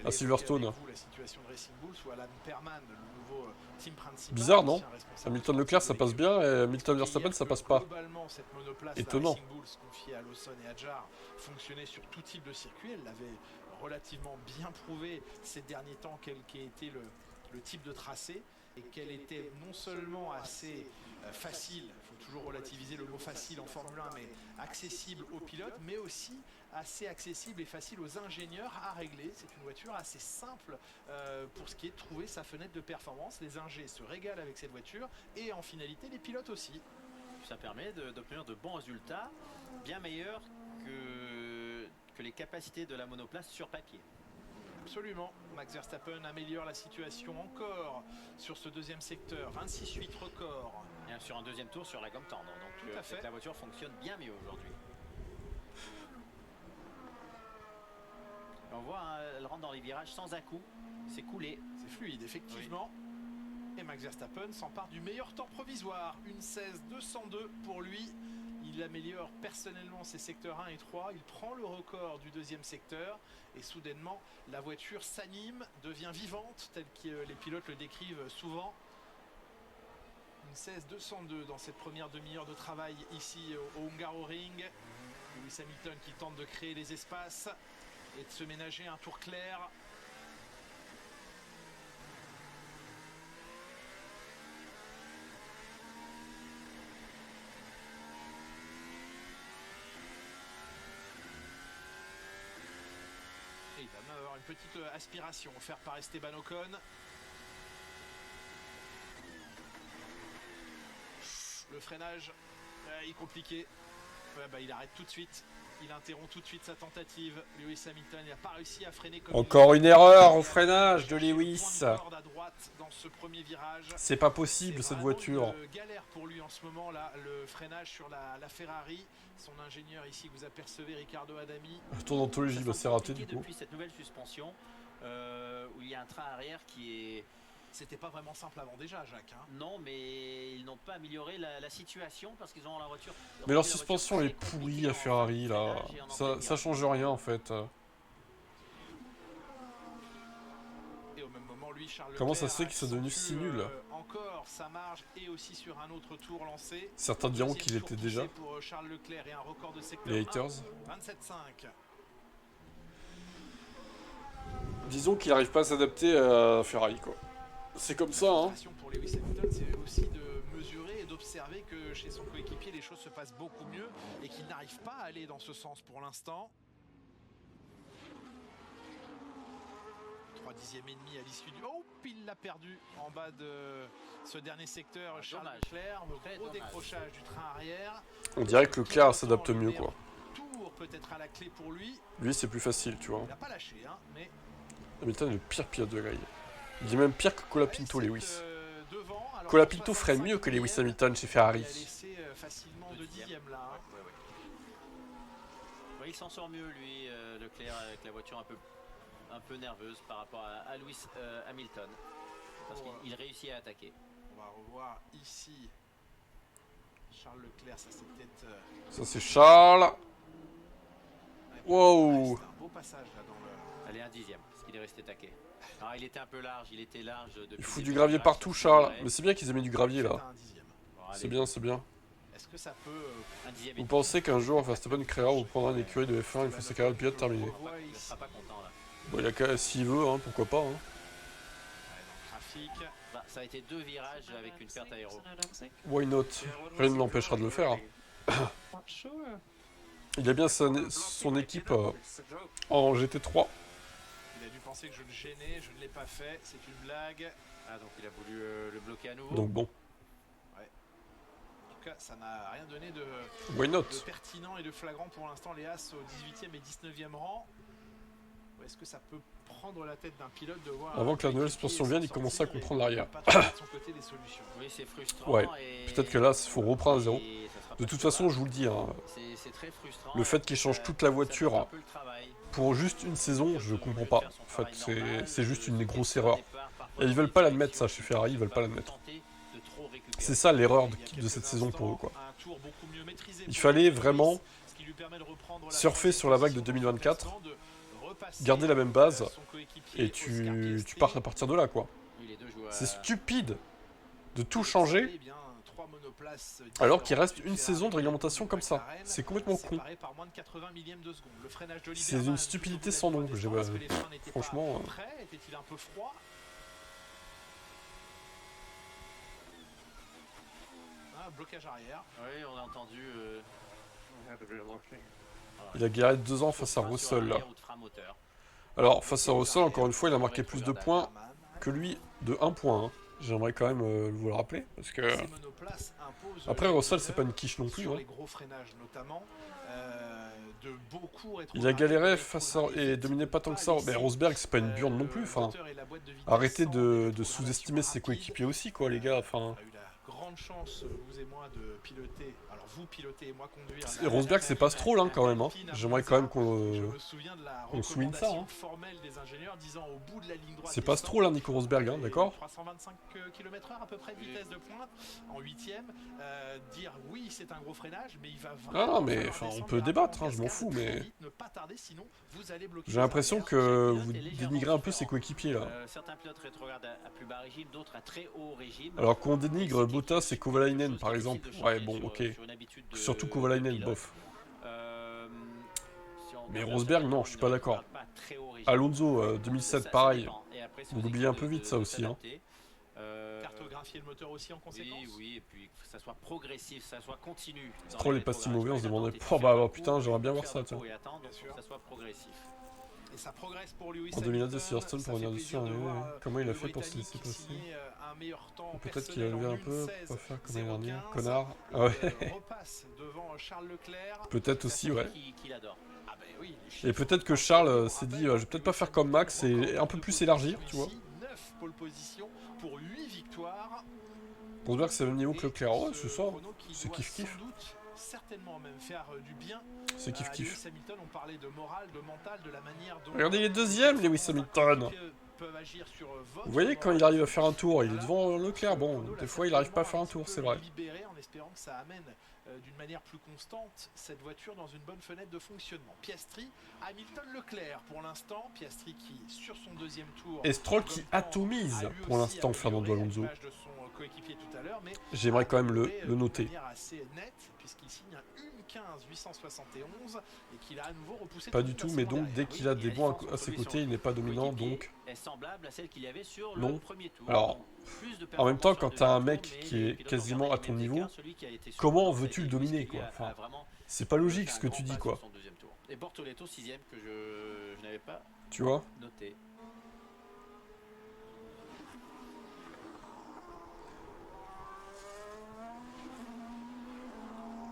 à Silverstone.
La situation de Racing Bulls ou Alan Perman, le nouveau team principal.
Bizarre, non? Hamilton Leclerc, ça passe bien, et Hamilton Verstappen, ça passe pas. Étonnant.
Racing Bulls confiée à Lawson et Hadjar fonctionnait sur tout type de circuit. Elle l'avait relativement bien prouvé ces derniers temps quel était le type de tracé et qu'elle était non seulement assez facile, il faut toujours relativiser le mot facile en Formule 1, mais accessible aux pilotes, mais aussi assez accessible et facile aux ingénieurs à régler. C'est une voiture assez simple pour ce qui est de trouver sa fenêtre de performance. Les ingés se régalent avec cette voiture et en finalité les pilotes aussi.
Ça permet d'obtenir de bons résultats, bien meilleurs que les capacités de la monoplace sur papier.
Absolument, Max Verstappen améliore la situation encore sur ce deuxième secteur, 26-8 record.
Et sur un deuxième tour sur la gomme tendre, donc la voiture fonctionne bien mieux aujourd'hui. On voit, hein, elle rentre dans les virages sans à-coup, c'est coulé.
C'est fluide, effectivement. Oui. Et Max Verstappen s'empare du meilleur temps provisoire, une 16-202 pour lui. Il améliore personnellement ses secteurs 1 et 3, il prend le record du deuxième secteur et soudainement la voiture s'anime, devient vivante, tel que les pilotes le décrivent souvent. Une 16-202 dans cette première demi-heure de travail ici au Hungaroring. Lewis Hamilton qui tente de créer les espaces et de se ménager un tour clair. Et il va même avoir une petite aspiration offerte par Esteban Ocon. Le freinage est compliqué. Il arrête tout de suite. Il interrompt tout de suite sa tentative. Lewis Hamilton n'a pas réussi à freiner comme
encore une erreur au freinage de Lewis. C'est pas possible cette voiture.
Galère pour lui en ce moment là, le freinage sur la Ferrari. Son ingénieur ici, vous apercevez Riccardo Adami.
Le tour d'anthologie va s'est raté du coup.
Depuis cette nouvelle suspension où il y a un train arrière qui est...
C'était pas vraiment simple avant déjà, Jacques. Hein.
Non, mais ils n'ont pas amélioré la situation parce qu'ils ont la voiture.
Mais leur suspension est pourrie à Ferrari là. Ça change rien en fait.
Et au même moment, lui, Charles
Comment ça
Leclerc
se fait qu'ils sont devenus si nuls
encore sa marge et aussi sur un autre tour lancé.
Certains diront qu'il était déjà.
Pour Charles Leclerc et un record de secteur
les haters.
27,5.
Disons qu'il n'arrive pas à s'adapter à Ferrari quoi. C'est comme ça, hein.
Pour Lewis Hamilton, c'est aussi de mesurer et d'observer que chez son coéquipier, les choses se passent beaucoup mieux et qu'il n'arrive pas à aller dans ce sens pour l'instant. 3 dixièmes et demi à l'issue du... Oh, il l'a perdu en bas de ce dernier secteur. Charles Leclerc, le gros décrochage du train arrière.
On dirait que Leclerc s'adapte mieux, quoi.
Tour peut-être à la clé pour lui.
Lui, c'est plus facile, tu vois.
Il n'a pas lâché, hein, mais...
Hamilton est le pire pilote de la grille. Il est même pire que Colapinto, Lewis. Colapinto ferait mieux que Lewis Hamilton chez Ferrari.
Facilement de dixième là.
Ouais, il s'en sort mieux lui, Leclerc, avec la voiture un peu nerveuse par rapport à Lewis Hamilton. Parce qu'il réussit à attaquer.
On va revoir ici Charles Leclerc, ça c'est peut-être...
Ça c'est Charles. Wow.
C'est un beau passage là dans le...
Allez, un dixième, parce qu'il est resté taqué. Ah, il était un peu large, il était large.
Il fout du gravier partout, Charles. Mais c'est bien qu'ils aient mis du gravier là. C'est bien, c'est bien.
est-ce que ça peut...
Un dixième
Vous
et
pensez qu'un jour Verstappen créera ou prendra une écurie de F1 une fois sa carrière de pilote terminée?
demi. Il ne sera pas content là.
Bon, il a qu'à, s'il veut, hein, pourquoi pas. Hein.
Ouais, dans le trafic.
Bah, ça a été 2 virages avec une perte aéro.
Why not? Rien ne l'empêchera de le faire. Il a bien son équipe en GT3.
Il a dû penser que je le gênais, je ne l'ai pas fait, c'est une blague.
Ah, donc il a voulu le bloquer à nouveau.
Donc bon,
En tout cas, ça n'a rien donné de
why not?
pertinent et de flagrant pour l'instant. Les As au 18e et 19e rang. Ou est-ce que ça peut prendre la tête d'un pilote de voir...
Avant que la nouvelle suspension vienne, il commençait à comprendre l'arrière.
Oui,
c'est frustrant.
Ouais,
et-
peut-être que là, il faut reprendre à zéro.
et ça sera
De
pas
toute
trop
façon,
grave.
je vous le dis, hein,
C'est très frustrant.
le fait qu'il change toute la voiture
Ça fait un peu le travail.
pour juste une saison, je comprends pas. En fait, c'est juste une grosse erreur.
Parfois,
Et ils veulent pas l'admettre, ça, chez Ferrari, ils veulent pas l'admettre. C'est ça l'erreur de cette saison pour eux, quoi. Il fallait vraiment surfer sur la vague de 2024, garder la même base, et tu pars à partir de là, quoi. C'est stupide de tout changer alors qu'il reste une saison de réglementation comme ça. C'est complètement con. C'est une stupidité sans nom. Franchement...
Était-il un peu froid? Ah, blocage arrière.
Oui, on a entendu.
Il a galéré 2 ans face à Russell, là. Alors, face à Russell, encore une fois, il a marqué plus de points que lui de 1 point. Hein. J'aimerais quand même vous le rappeler, parce que... Après, Russell, c'est pas une quiche non plus. Hein. Il a galéré face à... et dominé pas tant que ça. Mais Rosberg, c'est pas une burne non plus. Enfin, arrêtez de sous-estimer ses coéquipiers aussi, quoi, les gars. Enfin...
Grande chance, vous et moi, de piloter. Alors vous pilotez et moi conduire.
Rosberg, c'est pas Stroll, hein, quand même. Hein. J'aimerais quand même qu'on souligne ça. Hein. C'est pas Stroll, hein, Nico Rosberg, hein, d'accord?
325 km/h à peu près de vitesse de pointe en 8ème. Dire oui, c'est un gros freinage, mais il va vraiment.
Ah, mais enfin, on peut débattre, hein, je m'en fous, mais. J'ai l'impression que vous dénigrez un peu ses coéquipiers là.
Certains pilotes rétrogradent à plus bas régime, d'autres à très haut régime.
Alors qu'on dénigre Bottas et Kovalainen par exemple, ouais bon ok, surtout Kovalainen, bof. Mais Rosberg non, je suis pas d'accord. Alonso 2007 pareil, vous l'oubliez un peu vite ça aussi hein.
Cartographier le moteur aussi en conséquence.
Oui, et puis que ça soit progressif, ça soit continu.
Stroll est pas si mauvais, on se demandait, oh bah putain j'aimerais bien voir ça tiens.
Ça soit progressif.
Et ça progresse pour Lewis
en 2009, Silverstone pour revenir dessus, comment il a fait pour se laisser passer? Peut-être qu'il a levé un peu, pour pas faire comme l'année dernière, connard. Ah ouais. Peut-être aussi, ouais. Et peut-être que Charles s'est dit, je vais peut-être pas faire comme Max et un peu plus élargir, tu vois. Rosberg c'est le même niveau que Leclerc, ouais c'est ça, c'est kiff-kiff.
Certainement même faire du bien.
C'est kiff-kiff.
Lewis Hamilton, on parlait de morale, de mental, de la manière dont...
Regardez, il est deuxième, Lewis Hamilton. Vous voyez, quand il arrive à faire un tour, il est devant Leclerc. Bon, des fois, il arrive pas à faire un tour, c'est vrai.
En espérant que ça amène d'une manière plus constante cette voiture dans une bonne fenêtre de fonctionnement. Piastri, Hamilton, Leclerc pour l'instant. Piastri qui, sur son deuxième tour...
Et Stroll qui atomise pour l'instant Fernando Alonso. J'aimerais quand même le noter.
Puisqu'il signe un 1.15.871 et qu'il a à nouveau repoussé.
Pas du tout, mais donc dès qu'il a des bons à ses côtés, il n'est pas dominant, donc non. Alors, en même temps, quand t'as un mec qui est quasiment à ton niveau, comment veux-tu le dominer, quoi? Enfin, c'est pas logique ce que tu dis, quoi.
Et Bortoleto 6ème que je n'avais pas
tu vois
noté.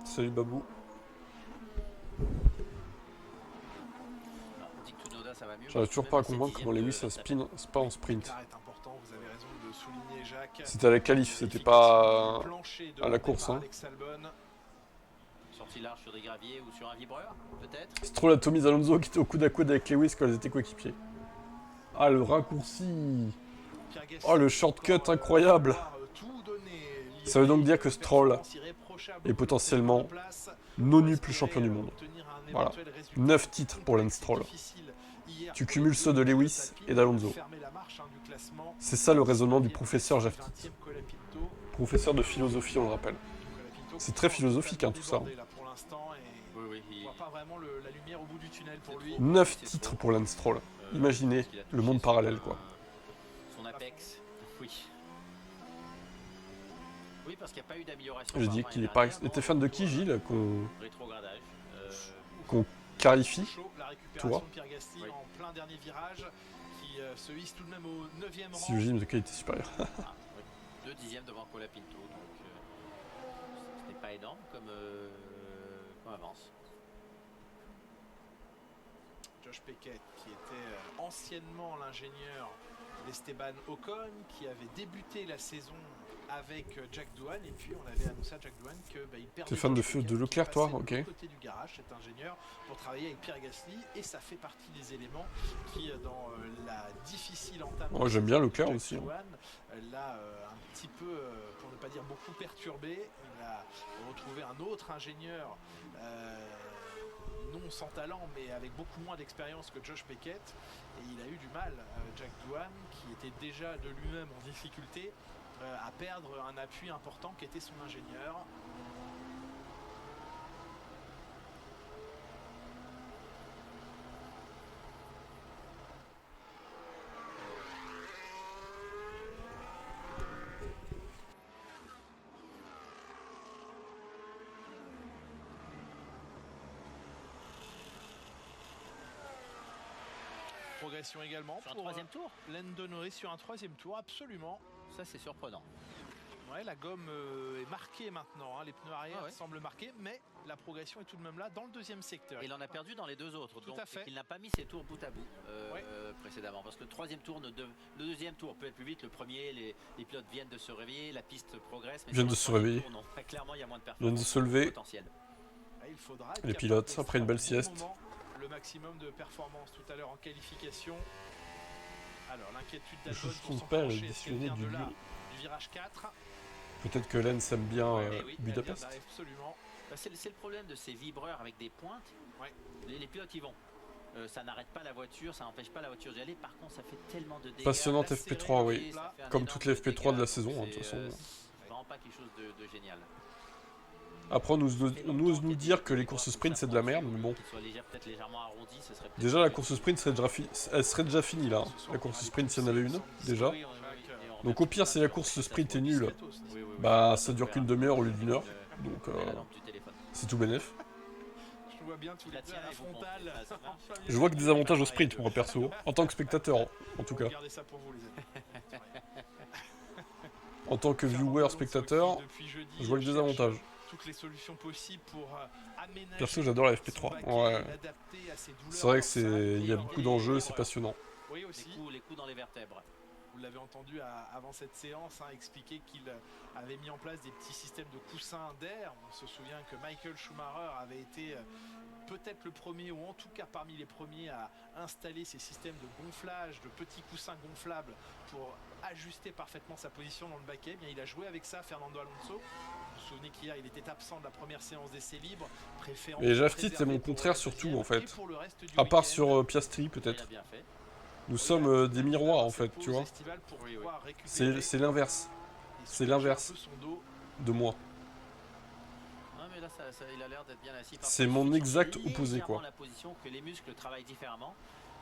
Salut Babou. J'arrive toujours pas à comprendre comment Lewis a spin, c'est pas en sprint. C'était à la qualif, c'était pas à la course. Hein.
Sortie large sur des graviers ou sur un vibreur, peut-être.
Stroll atomise Alonso qui était au coude à coude avec Lewis quand ils étaient coéquipiers. Ah le raccourci. Oh le shortcut incroyable. Ça veut donc dire que Stroll est potentiellement non plus champion du monde. Voilà. 9 titres pour Lance Stroll. Tu cumules ceux de Lewis et d'Alonso. C'est ça le raisonnement du professeur Jaftit. Professeur de philosophie, on le rappelle. C'est très philosophique, hein, tout ça.
Là, pour l'instant, et
Oui,
on voit pas vraiment la lumière au bout du tunnel pour lui.
9 titres pour Lance Stroll. Imaginez le monde parallèle, quoi.
Son apex, oui. Oui, parce qu'il n'y a pas eu d'amélioration.
Je dis qu'il est pas... T'es fan de qui, Gilles, qu'on
Rétrogradage.
clarifie?
Chaud, la récupération
Toi.
de Pierre Gasly en plein dernier virage, qui se hisse tout de même au 9e
Si
rang.
le gym de qualité supérieure.
Ah, oui. 2 dixièmes devant Colapinto, donc ce n'est pas énorme comme avance.
Josh Peckett, qui était anciennement l'ingénieur d'Esteban Ocon, qui avait débuté la saison avec Jack Doohan, et puis on avait annoncé à Jack Doohan que il perdait.
T'es fan de
Josh Peckett,
Leclerc,
qui
toi?
passait de
Ok.
l'autre côté du garage, cet ingénieur, pour travailler avec Pierre Gasly, et ça fait partie des éléments qui, dans la difficile entame.
Moi, j'aime bien Leclerc
Jack
aussi. Hein.
Doohan, l'a un petit peu, pour ne pas dire beaucoup perturbé. Il a retrouvé un autre ingénieur. Non sans talent, mais avec beaucoup moins d'expérience que Josh Peckett, et il a eu du mal, Jack Doohan, qui était déjà de lui-même en difficulté, à perdre un appui important qui était son ingénieur. Progression également
Sur un
pour
troisième tour,
Lando Norris sur un troisième tour, absolument.
ça c'est surprenant.
Ouais, la gomme est marquée maintenant, hein. Les pneus arrière semblent marqués, mais la progression est tout de même là dans le deuxième secteur.
Et il en a perdu dans les 2 autres,
Tout
donc
à fait.
il n'a pas mis ses tours bout à bout précédemment, parce que le troisième tour, le deuxième tour peut être plus vite, le premier, les pilotes viennent de se réveiller, la piste progresse, mais
Viennent
sur
de
le
se
troisième
réveiller.
tour, non. Clairement il y a moins de
Viennent de
performance
se lever.
potentielle.
Il faudra être
Les
capable
pilotes,
d'extraire
après une belle
au bon
sieste.
moment le maximum de performance tout à l'heure en qualification. Alors l'inquiétude
Je
d'Albon
ne
pour
suis pas
s'enclencher,
déçu
vient
du
de là,
lieu.
du virage 4.
Peut-être que Lens aime bien
Eh oui,
Budapest.
Absolument.
Bah, c'est le problème de ces vibreurs avec des pointes.
Ouais.
Les pilotes y vont. Ça n'arrête pas la voiture, ça n'empêche pas la voiture d'y aller. Par contre, ça fait tellement de dégâts.
Passionnante
la
FP3, oui.
série,
Ça fait un
Comme
énorme
toutes les FP3 de la
dégâts,
saison,
donc
hein, de toute
c'est,
façon.
c'est vraiment pas quelque chose de génial.
Après, on ose nous dire que les courses sprint c'est de la merde, mais bon.
Qu'il soit peut-être légèrement arrondi, ce serait peut-être
Déjà, la course sprint elle serait déjà finie là. La course sprint, s'il y en avait une, déjà.
Oui, et on
Donc
a
au pire,
tout
si
un
la
peu
course
de
sprint est
ça.
nulle,
Oui,
bah ça dure qu'une demi-heure au lieu d'une heure.
Euh,
Donc
la lampe du téléphone.
c'est tout bénef.
Je vois bien tous les
La
deux à la
tienne, elle vous
frontale.
montre, ça marche.
Je vois que des avantages au sprint, moi perso. En tant que spectateur, en tout cas.
Regardez ça pour vous les amis.
En tant que viewer, spectateur,
Depuis jeudi,
je vois que des
cherche
avantages.
toutes les solutions possibles pour aménager.
Perso, j'adore la FP3.
son baquet
Ouais.
et l'adapter à ses douleurs
C'est vrai que
dorsales.
il y a beaucoup d'enjeux, c'est passionnant.
Oui aussi.
Les coups dans les vertèbres.
Vous l'avez entendu avant cette séance expliquer qu'il avait mis en place des petits systèmes de coussins d'air. On se souvient que Michael Schumacher avait été peut-être le premier, ou en tout cas parmi les premiers, à installer ces systèmes de gonflage, de petits coussins gonflables pour ajuster parfaitement sa position dans le baquet. Eh bien, il a joué avec ça, Fernando Alonso. Vous vous souvenez qu'hier il était absent de la première séance d'essai libre, préférant.
Et Jaftit, c'est
préserver
mon
pour
contraire
la
sur tout,
deuxième
en fait.
et pour le reste du
À part
week-end.
sur Piastri,
Il a
peut-être.
bien fait.
Nous sommes des miroirs, en fait, tu vois. C'est l'inverse c'est l'inverse. De moi.
Non, mais là, il a l'air d'être bien assis.
C'est mon exact opposé, quoi.
La position que les muscles travaillent différemment.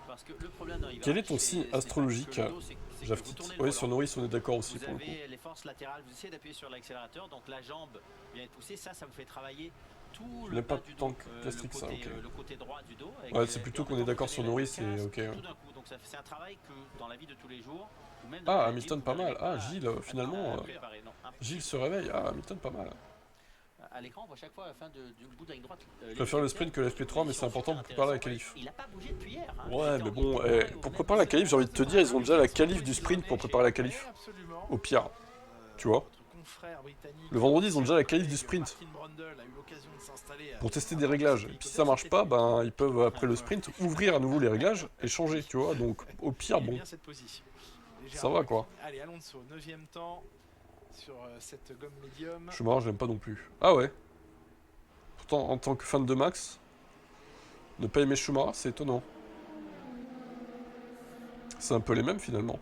Parce que le problème dans
Quel est ton signe astrologique, Jaftit? Oui, sur Norris, on est d'accord aussi
vous
pour le coup.
avez les forces latérales, vous essayez d'appuyer sur l'accélérateur, donc la jambe vient être poussée, ça vous fait travailler tout
Je
le
n'ai pas
bas du
tant
dos,
que Piastri que ça, ok.
le côté droit du dos.
Ouais, c'est plutôt qu'on est d'accord sur Norris, et ok.
Tout d'un coup, donc c'est un travail que dans la vie de tous les jours, ou même dans
Ah,
la
Hamilton
vie,
pas
vous
mal.
n'arrivez
Ah,
pas
Gilles,
à
finalement,
préparer, non,
Gilles se réveille. Ah, Hamilton pas mal.
à l'écran, on voit chaque fois à la fin du bout de la ligne droite.
Je préfère le sprint que la FP3, mais c'est important pour préparer la qualif.
Il n'a pas bougé depuis hier. Hein.
Ouais, mais bon, pour préparer la qualif, j'ai envie de te dire, ils ont déjà la qualif du sprint pour préparer la qualif. Au pire, tu vois. Le vendredi, ils ont déjà la qualif du sprint pour tester des réglages. Et puis si ça marche pas, ben ils peuvent après le sprint ouvrir à nouveau les réglages et changer, tu vois. Donc au pire, bon, ça va quoi.
Allez, Alonso, 9e temps sur cette gomme médium.
Schumacher, je l'aime pas non plus. Ah ouais. Pourtant, en tant que fan de Max, ne pas aimer Schumacher, c'est étonnant. C'est un peu les mêmes finalement.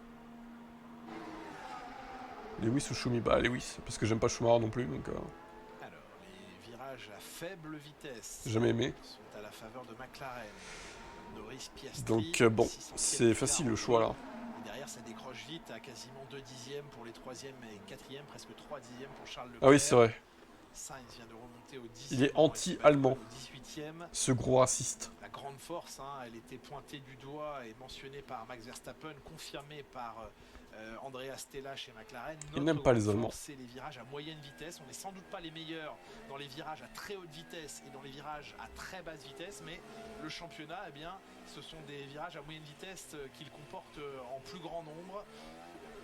Lewis ou Schumi? Bah Lewis, parce que j'aime pas Schumacher non plus, donc...
Alors, virages à faible vitesse
Jamais aimé.
sont à la faveur de McLaren. Norris, Piastri,
Donc bon,
600e
c'est facile le choix là.
Et derrière, ça décroche vite à quasiment 2 dixièmes pour les 3e et 4e, presque 3 dixièmes pour Charles Leclerc.
Ah oui, c'est vrai.
Sainz vient de remonter au 10e.
Il est anti-allemand,
Au 18e.
ce gros raciste.
La grande force, hein, elle était pointée du doigt et mentionnée par Max Verstappen, confirmée par Andrea Stella chez McLaren.
Il n'aime pas les Allemands.
C'est les virages à moyenne vitesse. On n'est sans doute pas les meilleurs dans les virages à très haute vitesse et dans les virages à très basse vitesse, mais le championnat, eh bien, ce sont des virages à moyenne vitesse qu'il comporte en plus grand nombre.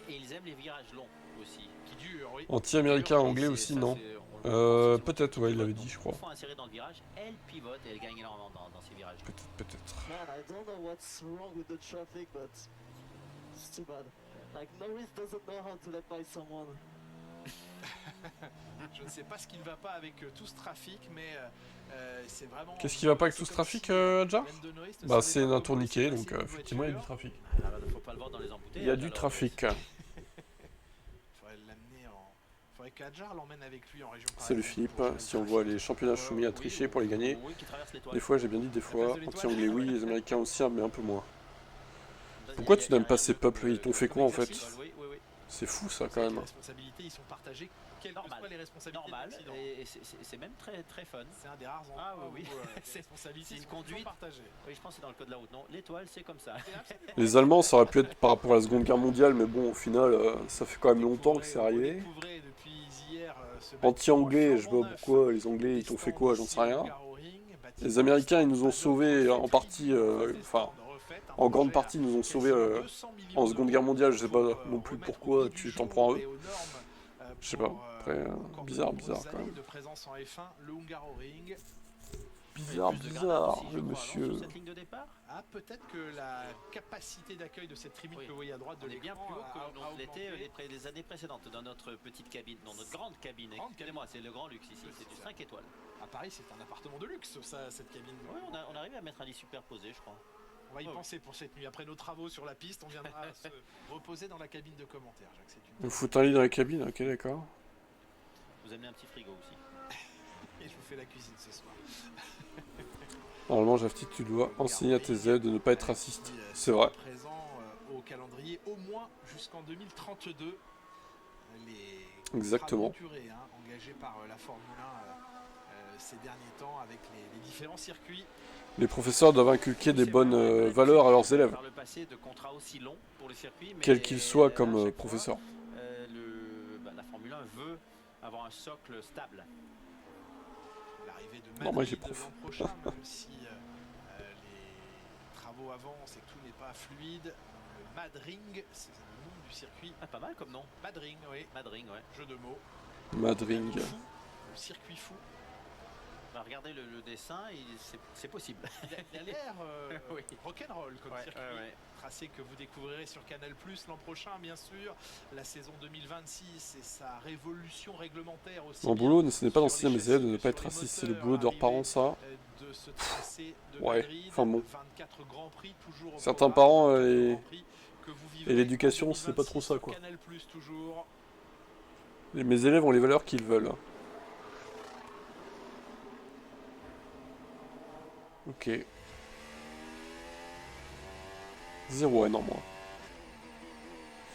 Et ils aiment les virages longs aussi.
Qui durent, oui.
Anti-américain anglais aussi, non? Peut-être, ouais, il l'avait dit, je crois.
Une fois insérée dans le virage, elle pivote et elle gagne énormément dans ces virages.
Peut-être.
Man, I don't know what's wrong with the traffic, but it's too bad. Like, Norris doesn't know how to let by someone.
Je ne sais pas ce qui ne va pas avec tout ce trafic, mais c'est vraiment...
Qu'est-ce qui va pas avec tout ce trafic, Adja? Bah, c'est un tourniquet, donc effectivement, il y a du trafic.
Alors, il ne faut pas le voir dans les embouteillages.
Il y a du trafic.
Faudrait qu'Adjar l'emmène avec lui en région parisienne.
Salut Philippe, si on voit les championnats soumis à tricher pour les gagner, des fois j'ai bien dit des fois, anti-anglais oui, les américains aussi, mais un peu moins. Pourquoi tu n'aimes pas ces peuples? Ils t'ont fait quoi en fait? C'est fou ça quand même.
Les responsabilités, ils sont partagés, quelles que soient les responsabilités.
Normal, et c'est même très fun.
C'est un des rares endroits
où
les responsabilités
une
sont
conduite
partagées.
Oui, je pense que c'est dans le code de la route. Non, l'étoile, c'est comme ça.
Les Allemands, ça aurait pu être par rapport à la Seconde Guerre mondiale, mais bon, au final, ça fait quand même longtemps que c'est arrivé. Anti-anglais, je sais pas pourquoi, les Anglais, ils t'ont fait quoi, j'en sais rien. Les Américains, ils nous ont sauvés en partie, en grande partie, ils nous ont sauvés en Seconde Guerre mondiale, je sais pas non plus pourquoi tu t'en prends à eux. Je sais pas, après, bizarre quand même. Bizarre, le monsieur.
Ah, peut-être que la capacité d'accueil de cette tribune que vous voyez à droite de
bien
l'écran
plus haut que l'était les années précédentes dans notre petite cabine, dans notre grande cabine. Excusez-moi, c'est le grand luxe ici, c'est du 5 étoiles.
À Paris, c'est un appartement de luxe, ça, cette cabine.
Oui, on arrive à mettre un lit superposé, je crois.
On va y penser pour cette nuit. Après nos travaux sur la piste, on viendra se reposer dans la cabine de commentaires.
Vous foutez un lit dans la cabine, ok, d'accord.
Vous amenez un petit frigo aussi.
Et je vous fais la cuisine ce soir.
Normalement, Jafti, tu dois enseigner à tes élèves de ne pas être raciste. C'est vrai.
Présent au calendrier au moins jusqu'en 2032. Les
exactement.
Engagés par la Formule 1 ces derniers temps avec les différents circuits.
Les professeurs doivent inculquer des bonnes valeurs à leurs élèves. Quels qu'ils soient comme professeurs.
La Formule 1 veut avoir un socle stable.
L'arrivée de
Non, moi
Madrid
j'ai prof.
l'an prochain, même si les travaux avancent et que tout n'est pas fluide. Le Madring, c'est le nom du circuit.
Ah, pas mal comme nom.
Madring, oui.
Madring, ouais.
Jeu de mots.
Madring.
Le circuit fou.
Bah, regardez le dessin, c'est possible.
Il a l'air
oui.
rock'n'roll comme circuit. Tracé que vous découvrirez sur Canal+ l'an prochain, bien sûr. La saison 2026 et sa révolution réglementaire aussi.
Mon boulot, ce n'est pas d'enseigner à mes élèves de ne pas être raciste, c'est le boulot de leurs parents, ça. Ouais, enfin bon. Certains parents et l'éducation, c'est pas trop ça, quoi. Mes élèves ont les valeurs qu'ils veulent. Ok. 0 non moi.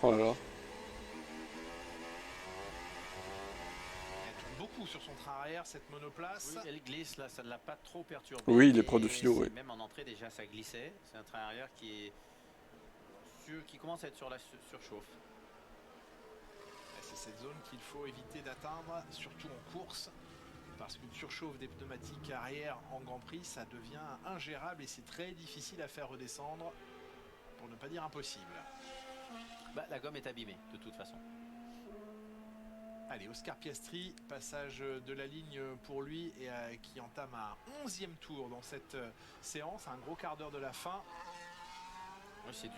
Oh là là.
Elle tourne beaucoup sur son train arrière, cette monoplace.
Oui, elle glisse là, ça ne l'a pas trop perturbé.
Oui, il est proche de philo, oui.
Même en entrée déjà ça glissait. C'est un train arrière qui commence à être sur la surchauffe.
C'est cette zone qu'il faut éviter d'atteindre, surtout en course. Parce qu'une surchauffe des pneumatiques arrière en Grand Prix, ça devient ingérable et c'est très difficile à faire redescendre, pour ne pas dire impossible.
Bah, la gomme est abîmée, de toute façon.
Allez, Oscar Piastri, passage de la ligne pour lui et qui entame un 11e tour dans cette séance, un gros quart d'heure de la fin.
Oui, c'est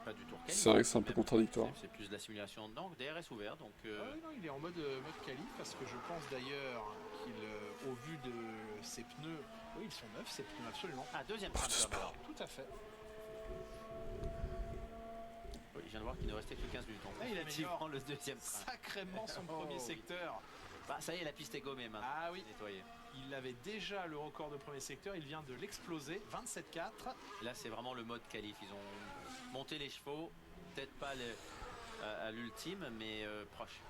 pas du tour qualif.
C'est vrai que c'est un peu contradictoire.
C'est plus de la simulation dedans, DRS ouvert, donc...
non, il est en mode qualif, parce que je pense d'ailleurs qu'il, au vu de ses pneus, oui, ils sont neufs, ces pneus, absolument.
Ah, deuxième train de sport.
Tout à fait.
Oui, je viens de voir qu'il ne restait que 15 minutes.
Il améliore
le deuxième train.
Sacrément son premier secteur.
Bah, ça y est, la piste est gommée maintenant.
Ah oui,
Nettoyée.
il avait déjà le record de premier secteur, il vient de l'exploser, 27-4.
Là, c'est vraiment le mode qualif. Ils ont monté les chevaux, peut-être pas à l'ultime, mais proche.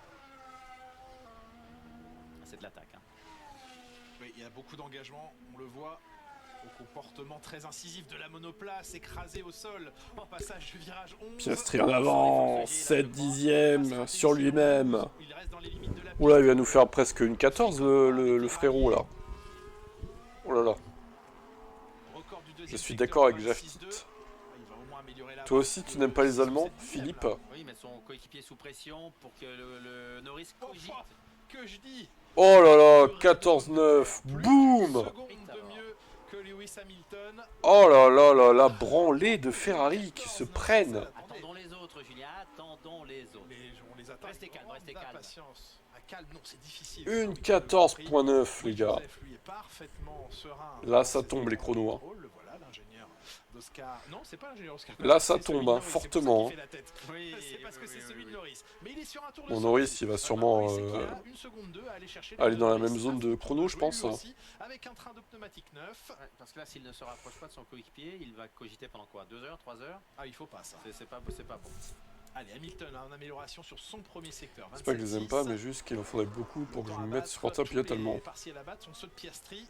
C'est de l'attaque. Hein.
Oui, il y a beaucoup d'engagement, on le voit. Au comportement très incisif de la monoplace, écrasée au sol en passage du virage 11.
Piastri en avant, 7 dixièmes sur lui-même.
Il reste dans les limites de la
Oula, il va nous faire presque une 14 le frérot là. Oh là là.
Record du
Je
deuxième
suis
secteur,
d'accord avec
26-2.
Jaftit.
Il va au moins améliorer la
Toi
marque
aussi, tu
de
n'aimes pas les
6 ou
Allemands,
7 dixièmes,
Philippe?
là.
Oui, mettre son coéquipier sous pression pour que le Norris
Oh,
cogite.
que je dis.
Oh là là, 14-9, boum!
Seconde de mieux que Lewis Hamilton.
Oh là là là là, branlée de Ferrari qui se prennent.
Attendons les autres, Julien, attendons les autres.
On les attend.
Restez calme, restez calme.
Patience. Calme, non, c'est difficile.
Une 14.9 les gars.
Joseph, lui, est parfaitement serein.
Là, ça tombe, les chronos, hein.
Le voilà, l'ingénieur d'Oscar. Non, c'est pas l'ingénieur Oscar.
Là, ça
C'est celui
tombe,
de
hein,
Norris,
fortement,
c'est pour ça qu'il fait la tête.
Oui,
C'est parce que
oui,
c'est
oui,
celui
oui.
de Norris. Mais il est sur un tour de
Bon,
sauce.
Norris, il va sûrement
Norris, c'est qu'il a une seconde 2 à aller chercher
aller dans la
Norris
même zone de
à
chrono, je
jouer,
pense.
lui aussi, avec un train de pneumatique neuf.
Ouais, parce que là, s'il ne se rapproche pas de son coéquipier, il va cogiter pendant quoi? 2 heures, 3 heures?
Ah, il faut pas ça.
C'est pas bon.
Allez, Hamilton a une amélioration sur son premier secteur.
C'est pas que je les aime pas, mais juste qu'il en faudrait beaucoup pour que je me mette sur un pilote allemand.
Partiels à battre sont ceux de Piastri.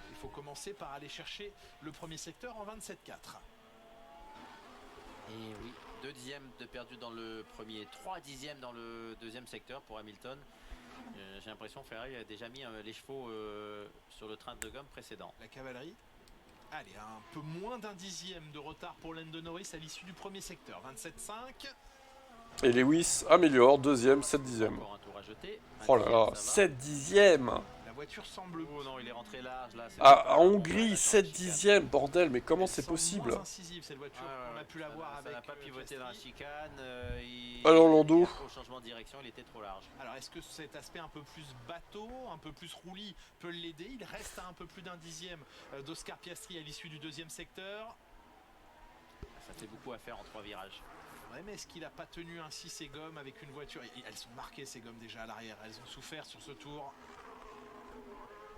Il faut commencer par aller chercher le premier secteur en 27-4.
Et oui, 2 dixièmes de perdu dans le premier, 3 dixièmes dans le deuxième secteur pour Hamilton. J'ai l'impression que Ferrari a déjà mis les chevaux sur le train de gomme précédent.
La cavalerie. Allez, un peu moins d'un dixième de retard pour Lando Norris à l'issue du premier secteur. 27-5.
Et Lewis améliore, deuxième, 7 dixièmes.
Encore un tour à jeter.
Oh là là, 7 dixièmes!
La voiture semble.
Oh non, il est rentré large là.
À Hongrie, 7 dixièmes, bordel, mais comment c'est possible?
Moins incisive cette voiture. On a pu la voir avec.
Ça n'a pas pivoté dans la
Piastri.
chicane.
Alors, Lando.
Au changement de direction, il était trop large.
Alors est-ce que cet aspect un peu plus bateau, un peu plus roulis peut l'aider? Il reste à un peu plus d'un dixième d'Oscar Piastri à l'issue du deuxième secteur.
Ça fait beaucoup à faire en 3 virages.
Ouais, mais est-ce qu'il n'a pas tenu ainsi ses gommes avec une voiture? Elles sont marquées ces gommes déjà à l'arrière, elles ont souffert sur ce tour.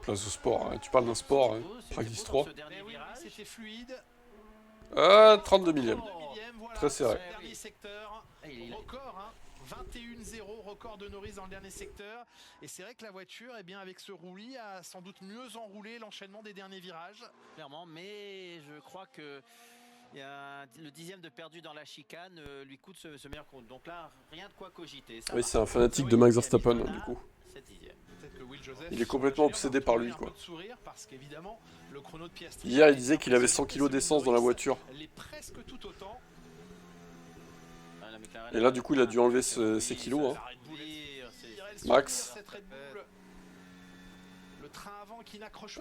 Place au sport, hein. Tu parles d'un sport, hein. Practice 3.
Mais oui, c'était fluide.
32 millièmes.
Voilà,
Très serré.
ce dernier secteur, record, hein, 21-0, record de Norris dans le dernier secteur. Et c'est vrai que la voiture, eh bien, avec ce roulis, a sans doute mieux enroulé l'enchaînement des derniers virages.
Clairement, mais je crois que le dixième de perdu dans la chicane lui coûte ce meilleur compte. Donc là, rien de quoi cogiter.
Oui, c'est un fanatique de Max Verstappen, du coup. Il est complètement obsédé par lui, quoi. Hier, il disait qu'il avait 100 kg d'essence dans la voiture. Et là, du coup, il a dû enlever ses kilos, hein. Max.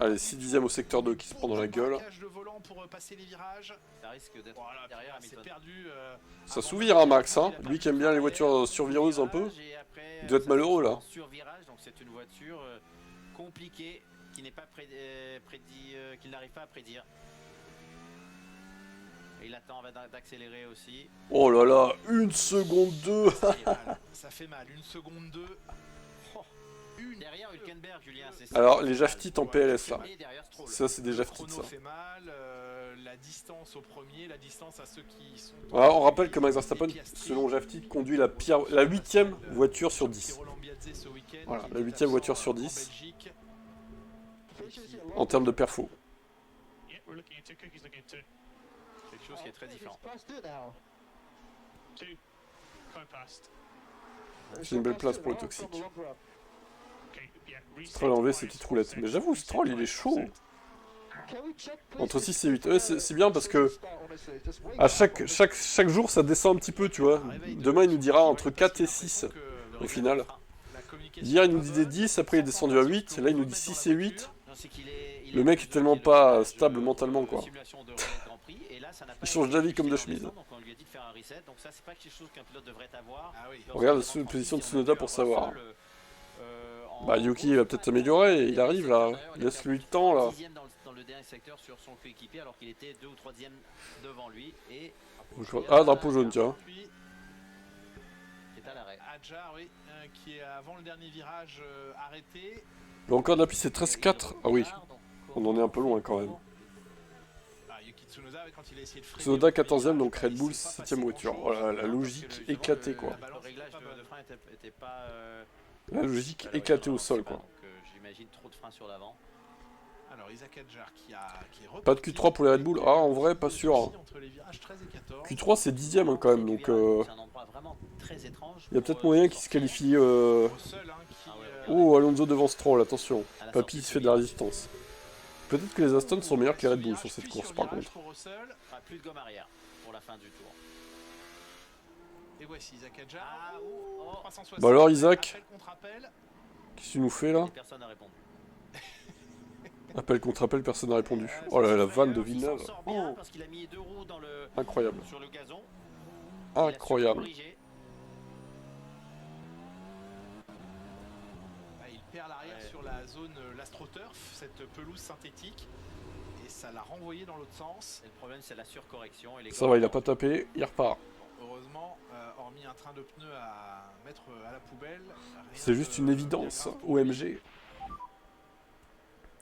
Allez, 6 dixièmes au secteur 2 qui se prend dans la gueule. Ça souvire, hein, Max, hein. Lui qui aime bien les voitures survireuses un peu. Il doit être malheureux, là.
Donc c'est une voiture compliquée qui n'est pas qu'il n'arrive pas à prédire. Et il attend d'accélérer aussi.
Oh là là, 1 seconde 2.
Ça fait mal, 1 seconde 2.
Derrière Hülkenberg, Julien, c'est
Alors, les Jaftit en PLS, là. Ça, c'est des Jaftit, ça.
Fait mal, la distance au premier, la distance à ceux qui sont...
Alors, on rappelle que Max Verstappen, selon Jaftit, conduit la 8e voiture sur 10. Voilà, la 8e voiture sur 10. En termes de perfo.
Quelque chose qui est très différent.
C'est une belle place pour le toxique. Stroll a enlevé ses petites roulettes. Mais j'avoue, Stroll, il est chaud. Entre 6 et 8. Ouais, c'est bien parce que à chaque jour, ça descend un petit peu, tu vois. Demain, il nous dira entre 4 et 6 au final. Hier, il nous disait 10, après il est descendu à 8. Là, il nous dit 6 et 8. Le mec est tellement pas stable mentalement, quoi. Il change d'avis comme de chemise. Regarde la position de Tsunoda pour savoir. Bah Yuki il va peut-être s'améliorer, il arrive là, laisse-lui le temps là.
Dans le dernier secteur sur son coéquipier alors qu'il était 2 ou 3e devant lui et
ah, drapeau jaune, tiens.
est à l'arrêt.
Hadjar, oui, qui est avant le dernier virage arrêté.
Le record d'appui c'est 13-4. Ah oui, on en est un peu loin quand même.
Yuki Tsunoda, quand il a essayé de freiner
Tsunoda
le premier
14ème,
virage,
donc Red
il
Bull
s'est pas
7ème
passé
voiture.
grand-chose,
Voilà, la
parce que
logique
évidemment,
éclatée quoi.
la
Le
balance
réglage
était pas
de
bonne.
frein était pas...
La logique
alors,
éclatée au
non,
sol
c'est pas,
quoi.
donc, j'imagine trop de frein sur l'avant.
Alors Isaac Hadjar qui est reparti.
Pas de Q3 pour les Red Bull. Ah en vrai pas sûr.
Entre les virages 13 et 14.
Q3 c'est 10ème hein, quand même, donc
C'est un endroit vraiment très étrange.
il y a
pour,
peut-être moyen qu'il se
sortir.
qualifie.
Russell, hein, qui,
Ah ouais,
Oh, Alonso devant Stroll, attention.
À la
Papy
sortie
il se
du
fait de la
virage.
résistance. Peut-être que les Aston sont meilleurs que les Red Bull sur cette
puis
course par
virage
contre.
pour Russell.
Ah, plus de gomme arrière pour la fin du tour.
Et voici Isaac Hadjar.
Ah, oh,
360.
Bah alors, Isaac.
Appel contre appel.
Qu'est-ce que tu nous fais là?
et personne n'a répondu.
Appel contre appel, personne n'a répondu. Oh là là, la vanne de
Il s'en
Villeneuve.
sort bien
Oh,
parce qu'il a mis 2 roues dans le,
incroyable.
sur le gazon. Il a su
Incroyable.
corriger.
Il perd l'arrière
Ouais.
sur la zone l'AstroTurf, cette pelouse synthétique. Et ça l'a renvoyé dans l'autre sens.
Et le problème, c'est la surcorrection. Et les
Ça va, il a pas tapé, il repart.
Heureusement, hormis un train de pneus à mettre à la poubelle.
C'est juste une évidence, OMG.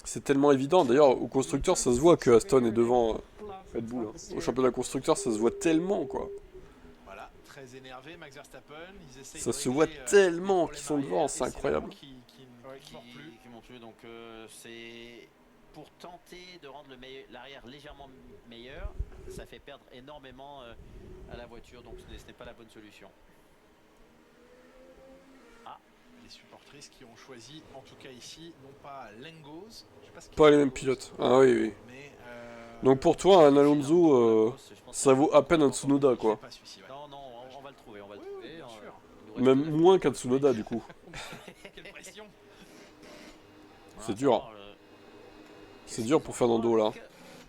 C'est tellement évident. D'ailleurs, au constructeur, ça se voit que Aston est devant Red Bull. Hein. Au championnat constructeur, ça se voit tellement, quoi.
Voilà, très énervé, Max Verstappen. Ils essayent
Ça
de
se
régler,
voit tellement
les
qu'ils sont
problèmes
devant,
arrière,
c'est
et
incroyable.
la roue qui ne mord plus.
qui monte plus. Donc, c'est pour tenter de rendre l'arrière légèrement meilleur. Ça fait perdre énormément à la voiture. Donc, ce n'est pas la bonne solution.
Les supportrices qui ont choisi, en tout cas ici, non pas Lengos, je sais pas ce
Pas
qu'est
les mêmes
Lengos,
pilotes. Ah oui, oui.
mais
Donc pour toi, un Alonso,
Je pense
ça vaut à peine un Tsunoda,
je sais
quoi.
pas celui-ci, ouais.
Non, on va le trouver. On va le
Oui,
trouver.
bien sûr.
Il nous reste
Même moins qu'un Tsunoda, du coup.
Quelle pression.
C'est dur. C'est dur pour Fernando, là.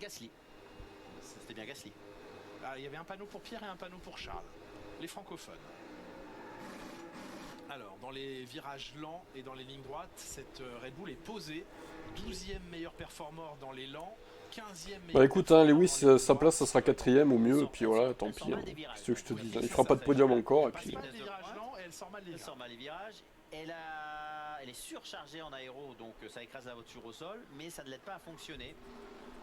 Gasly. C'était bien Gasly.
Ah, il y avait un panneau pour Pierre et un panneau pour Charles, les francophones. Alors, dans les virages lents et dans les lignes droites, cette Red Bull est posée. 12e meilleur performeur dans les lents, 15e meilleur.
Bah écoute, hein,
performeur
Lewis,
dans les
sa
lignes
place, ça
droites.
sera 4ème au mieux, et puis voilà, tant pis. Hein. Qu'est-ce que tu veux que je te dise, hein. Il fera pas de podium encore, et
Elle passe
puis...
mal les virages lents et elle sort mal les
Elle
virages.
sort mal les virages. Elle est surchargée en aéro, donc ça écrase la voiture au sol, mais ça ne l'aide pas à fonctionner.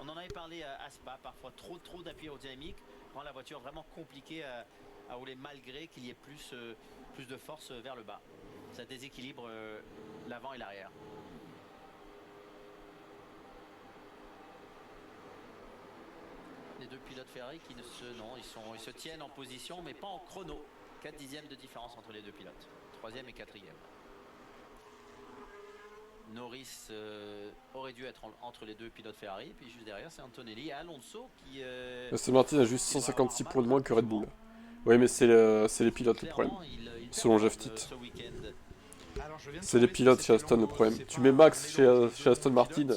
On en avait parlé à Spa, parfois trop d'appui aérodynamique rend la voiture vraiment compliquée à rouler malgré qu'il y ait plus de force vers le bas. Ça déséquilibre l'avant et l'arrière. Les deux pilotes Ferrari qui ils se tiennent en position mais pas en chrono. 4 dixièmes de différence entre les deux pilotes. 3e et 4e. Norris aurait dû être entre les deux pilotes Ferrari. Puis juste derrière, c'est Antonelli et Alonso qui...
Aston Martin a juste 156 points de moins que Red Bull. Oui, mais c'est les pilotes le problème. Selon Jeff Titt. C'est les pilotes chez Aston le problème. Tu mets Max chez Aston Martin,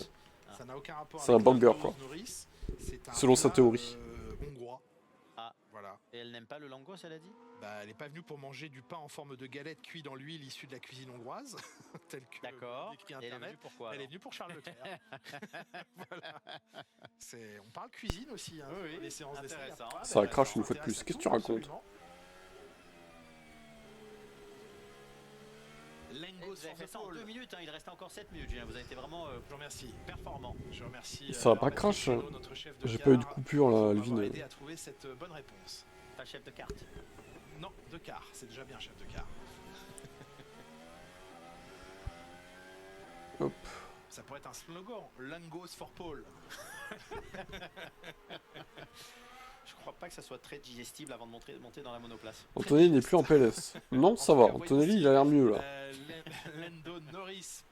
c'est un banger, quoi. Selon sa théorie.
Hongrois.
Ah.
Voilà.
Et elle n'aime pas le langos, elle a dit?
Bah, elle n'est pas venue pour manger du pain en forme de galette cuit dans l'huile issue de la cuisine hongroise, tel que
D'accord.
décrit
Et elle est
Internet.
venue pourquoi?
Elle est venue pour Charles Leclerc. Voilà. On parle cuisine aussi, hein,
Oui,
les séances d'essai.
intéressant.
Ça crache une fois de plus. Qu'est-ce que tu racontes?
Absolument. Lengos
Vous avez fait ça en 2 minutes, hein. Il restait encore 7 minutes. Julien. Vous avez été vraiment
Je vous remercie.
performant.
Je remercie.
Ça va pas
Baptiste
crash, hein.
Pelot, notre chef de
J'ai
car,
pas eu de coupure là,
pour
Alvin.
m'avoir aidé à trouver cette bonne réponse.
Pas chef de carte.
Non, de car, c'est déjà bien chef de car.
Hop.
Ça pourrait être un slogan, Lengos for Paul.
Je crois pas que ça soit très digestible avant de monter dans la monoplace.
Antonelli n'est plus en PLS. Non, ça va. Antonelli, il a l'air mieux là.
Lando Norris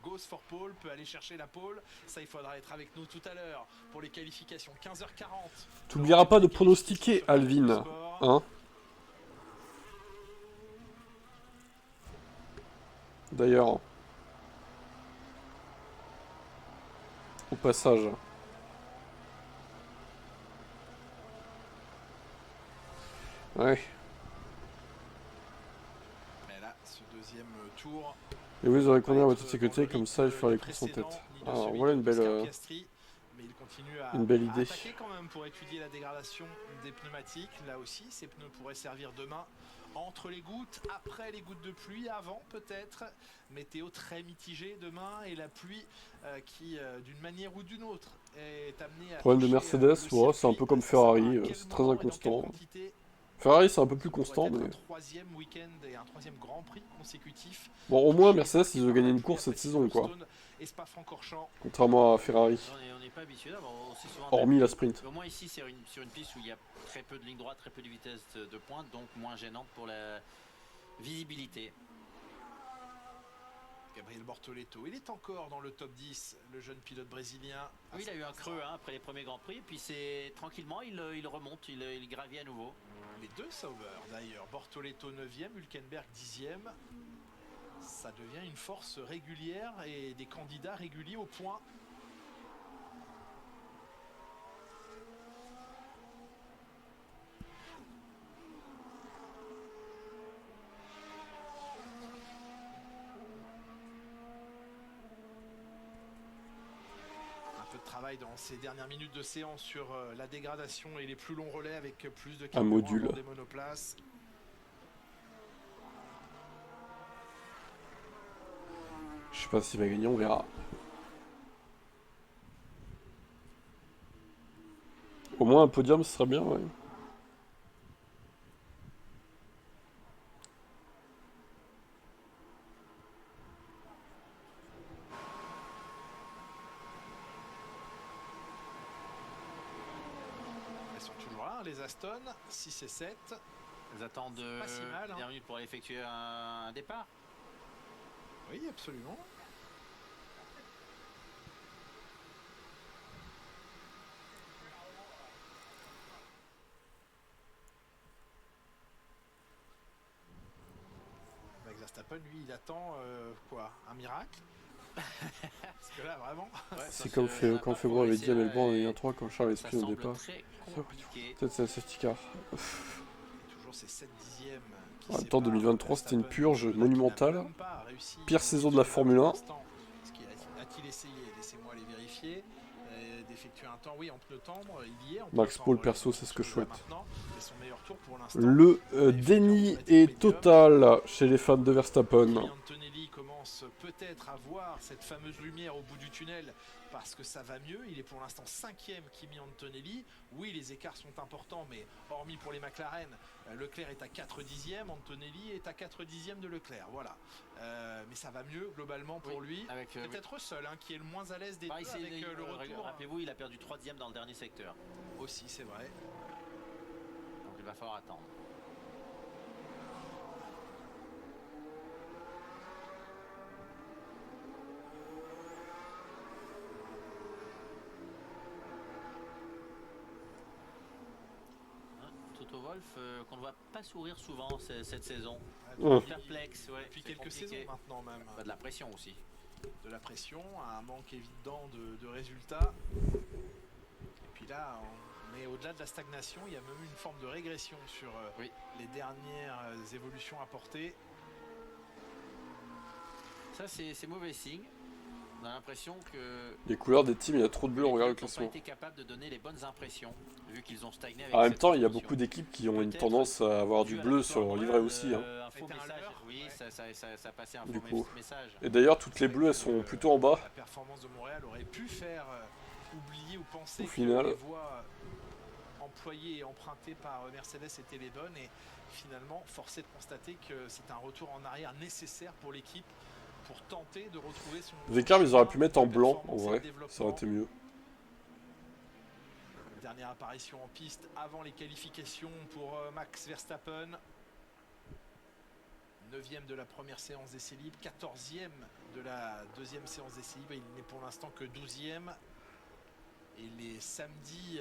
goes for pole, peut aller chercher la pole. Ça, il faudra être avec nous tout à l'heure pour les qualifications. 15h40.
T'oublieras pas de pronostiquer, Alvin. Hein? D'ailleurs. Au passage. Ouais.
Mais là, ce deuxième tour.
Et vous aurez combien en voiture de sécurité, comme ça il fera les courses en tête. Alors voilà une belle...
Mais il continue à,
Une belle
à
idée.
attaquer quand même pour étudier la dégradation des pneumatiques. Là aussi, ces pneus pourraient servir demain entre les gouttes, après les gouttes de pluie, avant peut-être. Météo très mitigée demain et la pluie qui, d'une manière ou d'une autre, est amenée à
Problème de
toucher,
Mercedes,
le
ouais, c'est un peu
circuit.
comme
Ça sera à
Ferrari,
quel
c'est très
moment et dans quelle
inconstant.
quantité.
Ferrari, c'est un peu plus
Ça pourrait
constant,
être
mais...
un troisième week-end et un troisième Grand Prix consécutif.
Bon, au moins, Mercedes, ils ont gagné une course cette saison, quoi.
Et Spa-Francorchamps.
Contrairement à Ferrari.
On n'est pas habitué d'avoir aussi souvent.
Hormis la sprint.
Au moins ici, c'est sur une piste où il y a très peu de lignes droites, très peu de vitesse de pointe, donc moins gênante pour la visibilité.
Gabriel Bortoleto, il est encore dans le top 10, le jeune pilote brésilien.
Oui, il a eu un creux après les premiers Grands Prix, puis c'est tranquillement, il remonte, il gravit à nouveau.
Les deux Sauber d'ailleurs, Bortoleto 9e, Hülkenberg 10e. Ça devient une force régulière et des candidats réguliers au point. Un peu de travail dans ces dernières minutes de séance sur la dégradation et les plus longs relais avec plus de carburant
module.
des monoplaces.
Je sais pas s'il va gagner, on verra. Au moins un podium, ce serait bien, ouais.
Elles sont toujours là, les Aston, 6 et 7.
Ils attendent
Pas si mal, hein.
dernière minute pour aller effectuer un départ.
Oui, absolument. Max Verstappen, lui, il attend quoi? Un miracle? Parce que là, vraiment.
Ouais,
C'est comme quand Febro avait dit à Melbourne en 1-3 quand Charles
ça
Esprit au
semble
départ.
très compliqué.
Peut-être c'est un safety car.
Toujours ces 7 dixièmes. Qui
En même temps,
séparent
2023, c'était une
Verstappen
purge
de Leclerc,
monumentale.
qui n'a même pas réussi
Pire saison de la Formule 1.
pour l'instant. A-t-il essayé? Laissez-moi aller vérifier. D'effectuer un temps, oui, en pneu tendre, il y est. En pneu
Max Paul,
tendre,
perso, c'est ce que je souhaite.
maintenant, mais son meilleur tour pour l'instant.
Le déni est total chez les fans de Verstappen.
Kimi Antonelli commence peut-être à voir cette fameuse lumière au bout du tunnel parce que ça va mieux. Il est pour l'instant 5e, Kimi Antonelli. Oui, les écarts sont importants, mais hormis pour les McLaren, Leclerc est à 4 dixièmes, Antonelli est à 4 dixièmes de Leclerc. Voilà. Mais ça va mieux globalement pour lui. Peut-être seul, hein, qui est le moins à l'aise des deux avec le retour.
Rappelez-vous, il a perdu 3e dans le dernier secteur.
Aussi, c'est vrai.
Donc il va falloir attendre. Toto Wolff, qu'on ne voit pas sourire souvent cette saison. Perplexe, ouais.
Depuis quelques saisons maintenant même.
De la pression aussi.
De la pression, un manque évident de résultats. Et puis là, on est au-delà de la stagnation. Il y a même eu une forme de régression sur les dernières évolutions apportées.
Ça, c'est mauvais signe. On a l'impression que
Les couleurs des teams, il y a trop de bleu, on regarde le
ils n'ont pas
classement.
été capables de donner les bonnes impressions, vu qu'ils ont stagné avec
En même
cette
temps, il y a
situation.
beaucoup d'équipes qui ont une tendance à avoir du bleu sur leur livret aussi. Hein.
Un faux message, oui, ça passait un
Du
faux
coup.
message.
Et d'ailleurs, toutes les bleues, elles sont plutôt en bas.
La performance de Montréal aurait pu faire oublier ou penser
Au
que
final.
les voies employées et empruntées par Mercedes étaient les bonnes. Et finalement, force est de constater que c'est un retour en arrière nécessaire pour l'équipe pour tenter de retrouver son...
Vekam, ils auraient pu mettre en blanc, en vrai. Ça aurait été mieux.
Dernière apparition en piste avant les qualifications pour Max Verstappen. 9e de la première séance d'essai libre, 14e de la deuxième séance d'essai libre. Il n'est pour l'instant que 12e. Et les samedis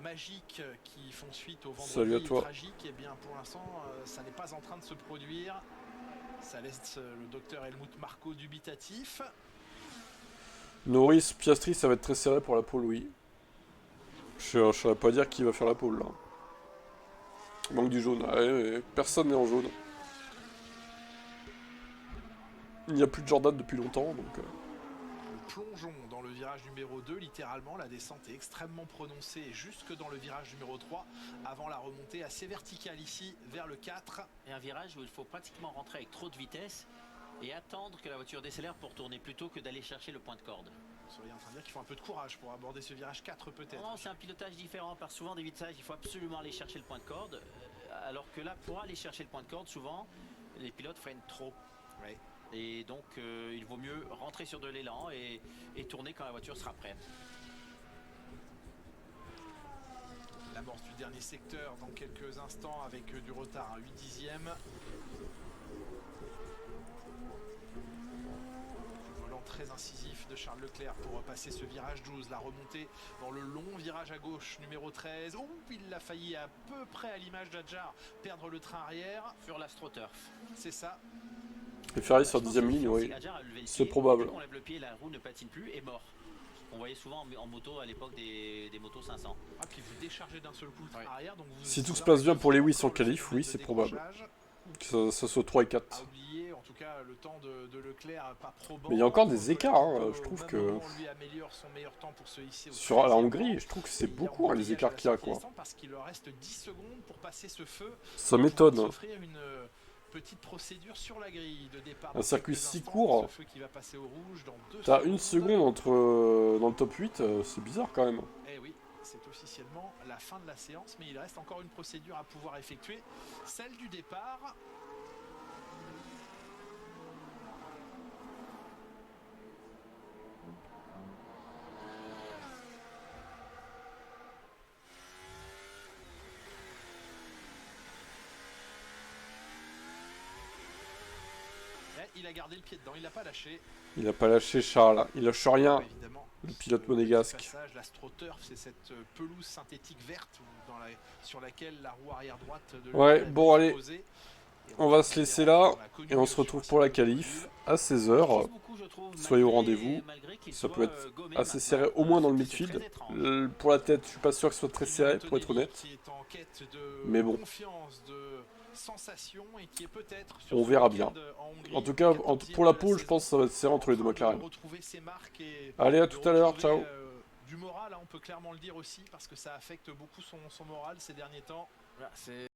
magiques qui font suite au vendredi tragique, et bien pour l'instant, ça n'est pas en train de se produire. Ça laisse le docteur Helmut Marko dubitatif.
Norris, Piastri, ça va être très serré pour la pole, oui. Je ne saurais pas dire qui va faire la pole, là. Il manque du jaune. Allez, personne n'est en jaune. Il n'y a plus de Jordan depuis longtemps, donc...
Nous plongeons dans le virage numéro 2, littéralement la descente est extrêmement prononcée jusque dans le virage numéro 3 avant la remontée assez verticale ici vers le 4.
Et un virage où il faut pratiquement rentrer avec trop de vitesse et attendre que la voiture décélère pour tourner plutôt que d'aller chercher le point de corde.
Vous seriez en train de dire qu'il faut un peu de courage pour aborder ce virage 4 peut-être.
Non, c'est un pilotage différent, parce que souvent des virages il faut absolument aller chercher le point de corde, alors que là pour aller chercher le point de corde souvent les pilotes freinent trop.
Ouais.
Et donc il vaut mieux rentrer sur de l'élan et tourner quand la voiture sera prête.
L'amorce du dernier secteur dans quelques instants avec du retard à 8 dixièmes. Volant très incisif de Charles Leclerc pour passer ce virage 12. La remontée dans le long virage à gauche numéro 13. Oh, il a failli à peu près à l'image d'Adjar perdre le train arrière.
Sur l'AstroTurf.
C'est ça.
Et Ferrari sur 10ème ligne, oui. C'est probable.
On lève le pied, la roue ne patine plus et mort. On voyait souvent en moto à l'époque des motos 500.
Ah, puis vous déchargez d'un seul coup le train arrière. Donc
Si tout se passe bien pour Lewis en qualif, oui, c'est probable. Que ça soit 3 et 4.
À oublier, en tout cas, le temps de Leclerc pas probant.
Mais il y a encore des écarts, hein. Je trouve que...
Lui améliore son meilleur temps pour se hisser au
Sur la Hongrie, je trouve que c'est beaucoup hein, les écarts qu'il y a, quoi.
Parce qu'il leur reste 10 secondes pour passer ce feu.
Ça m'étonne.
S'offrir une petite procédure sur la grille de départ.
Un circuit si court,
t'as
une seconde entre dans le top 8, c'est bizarre quand même.
Eh oui, c'est officiellement la fin de la séance, mais il reste encore une procédure à pouvoir effectuer, celle du départ. Il a gardé le pied dedans, il l'a pas lâché.
Il n'a pas lâché Charles, il lâche rien.
Évidemment,
le pilote monégasque.
L'AstroTurf, c'est cette pelouse synthétique verte sur laquelle la roue arrière droite de
ouais, bon allez, on va se laisser là et on se retrouve pour la qualif à 16h. Soyez au rendez-vous. Ça peut être assez serré, au moins dans le midfield. Pour la tête, je suis pas sûr que ce soit très serré, pour être honnête. Mais bon. On verra bien. En tout cas, pour la pole, je pense que ça va être serré entre les deux McLaren. Allez, à tout à l'heure, ciao.
Du moral, on peut clairement le dire aussi, parce que ça affecte beaucoup son moral ces derniers temps.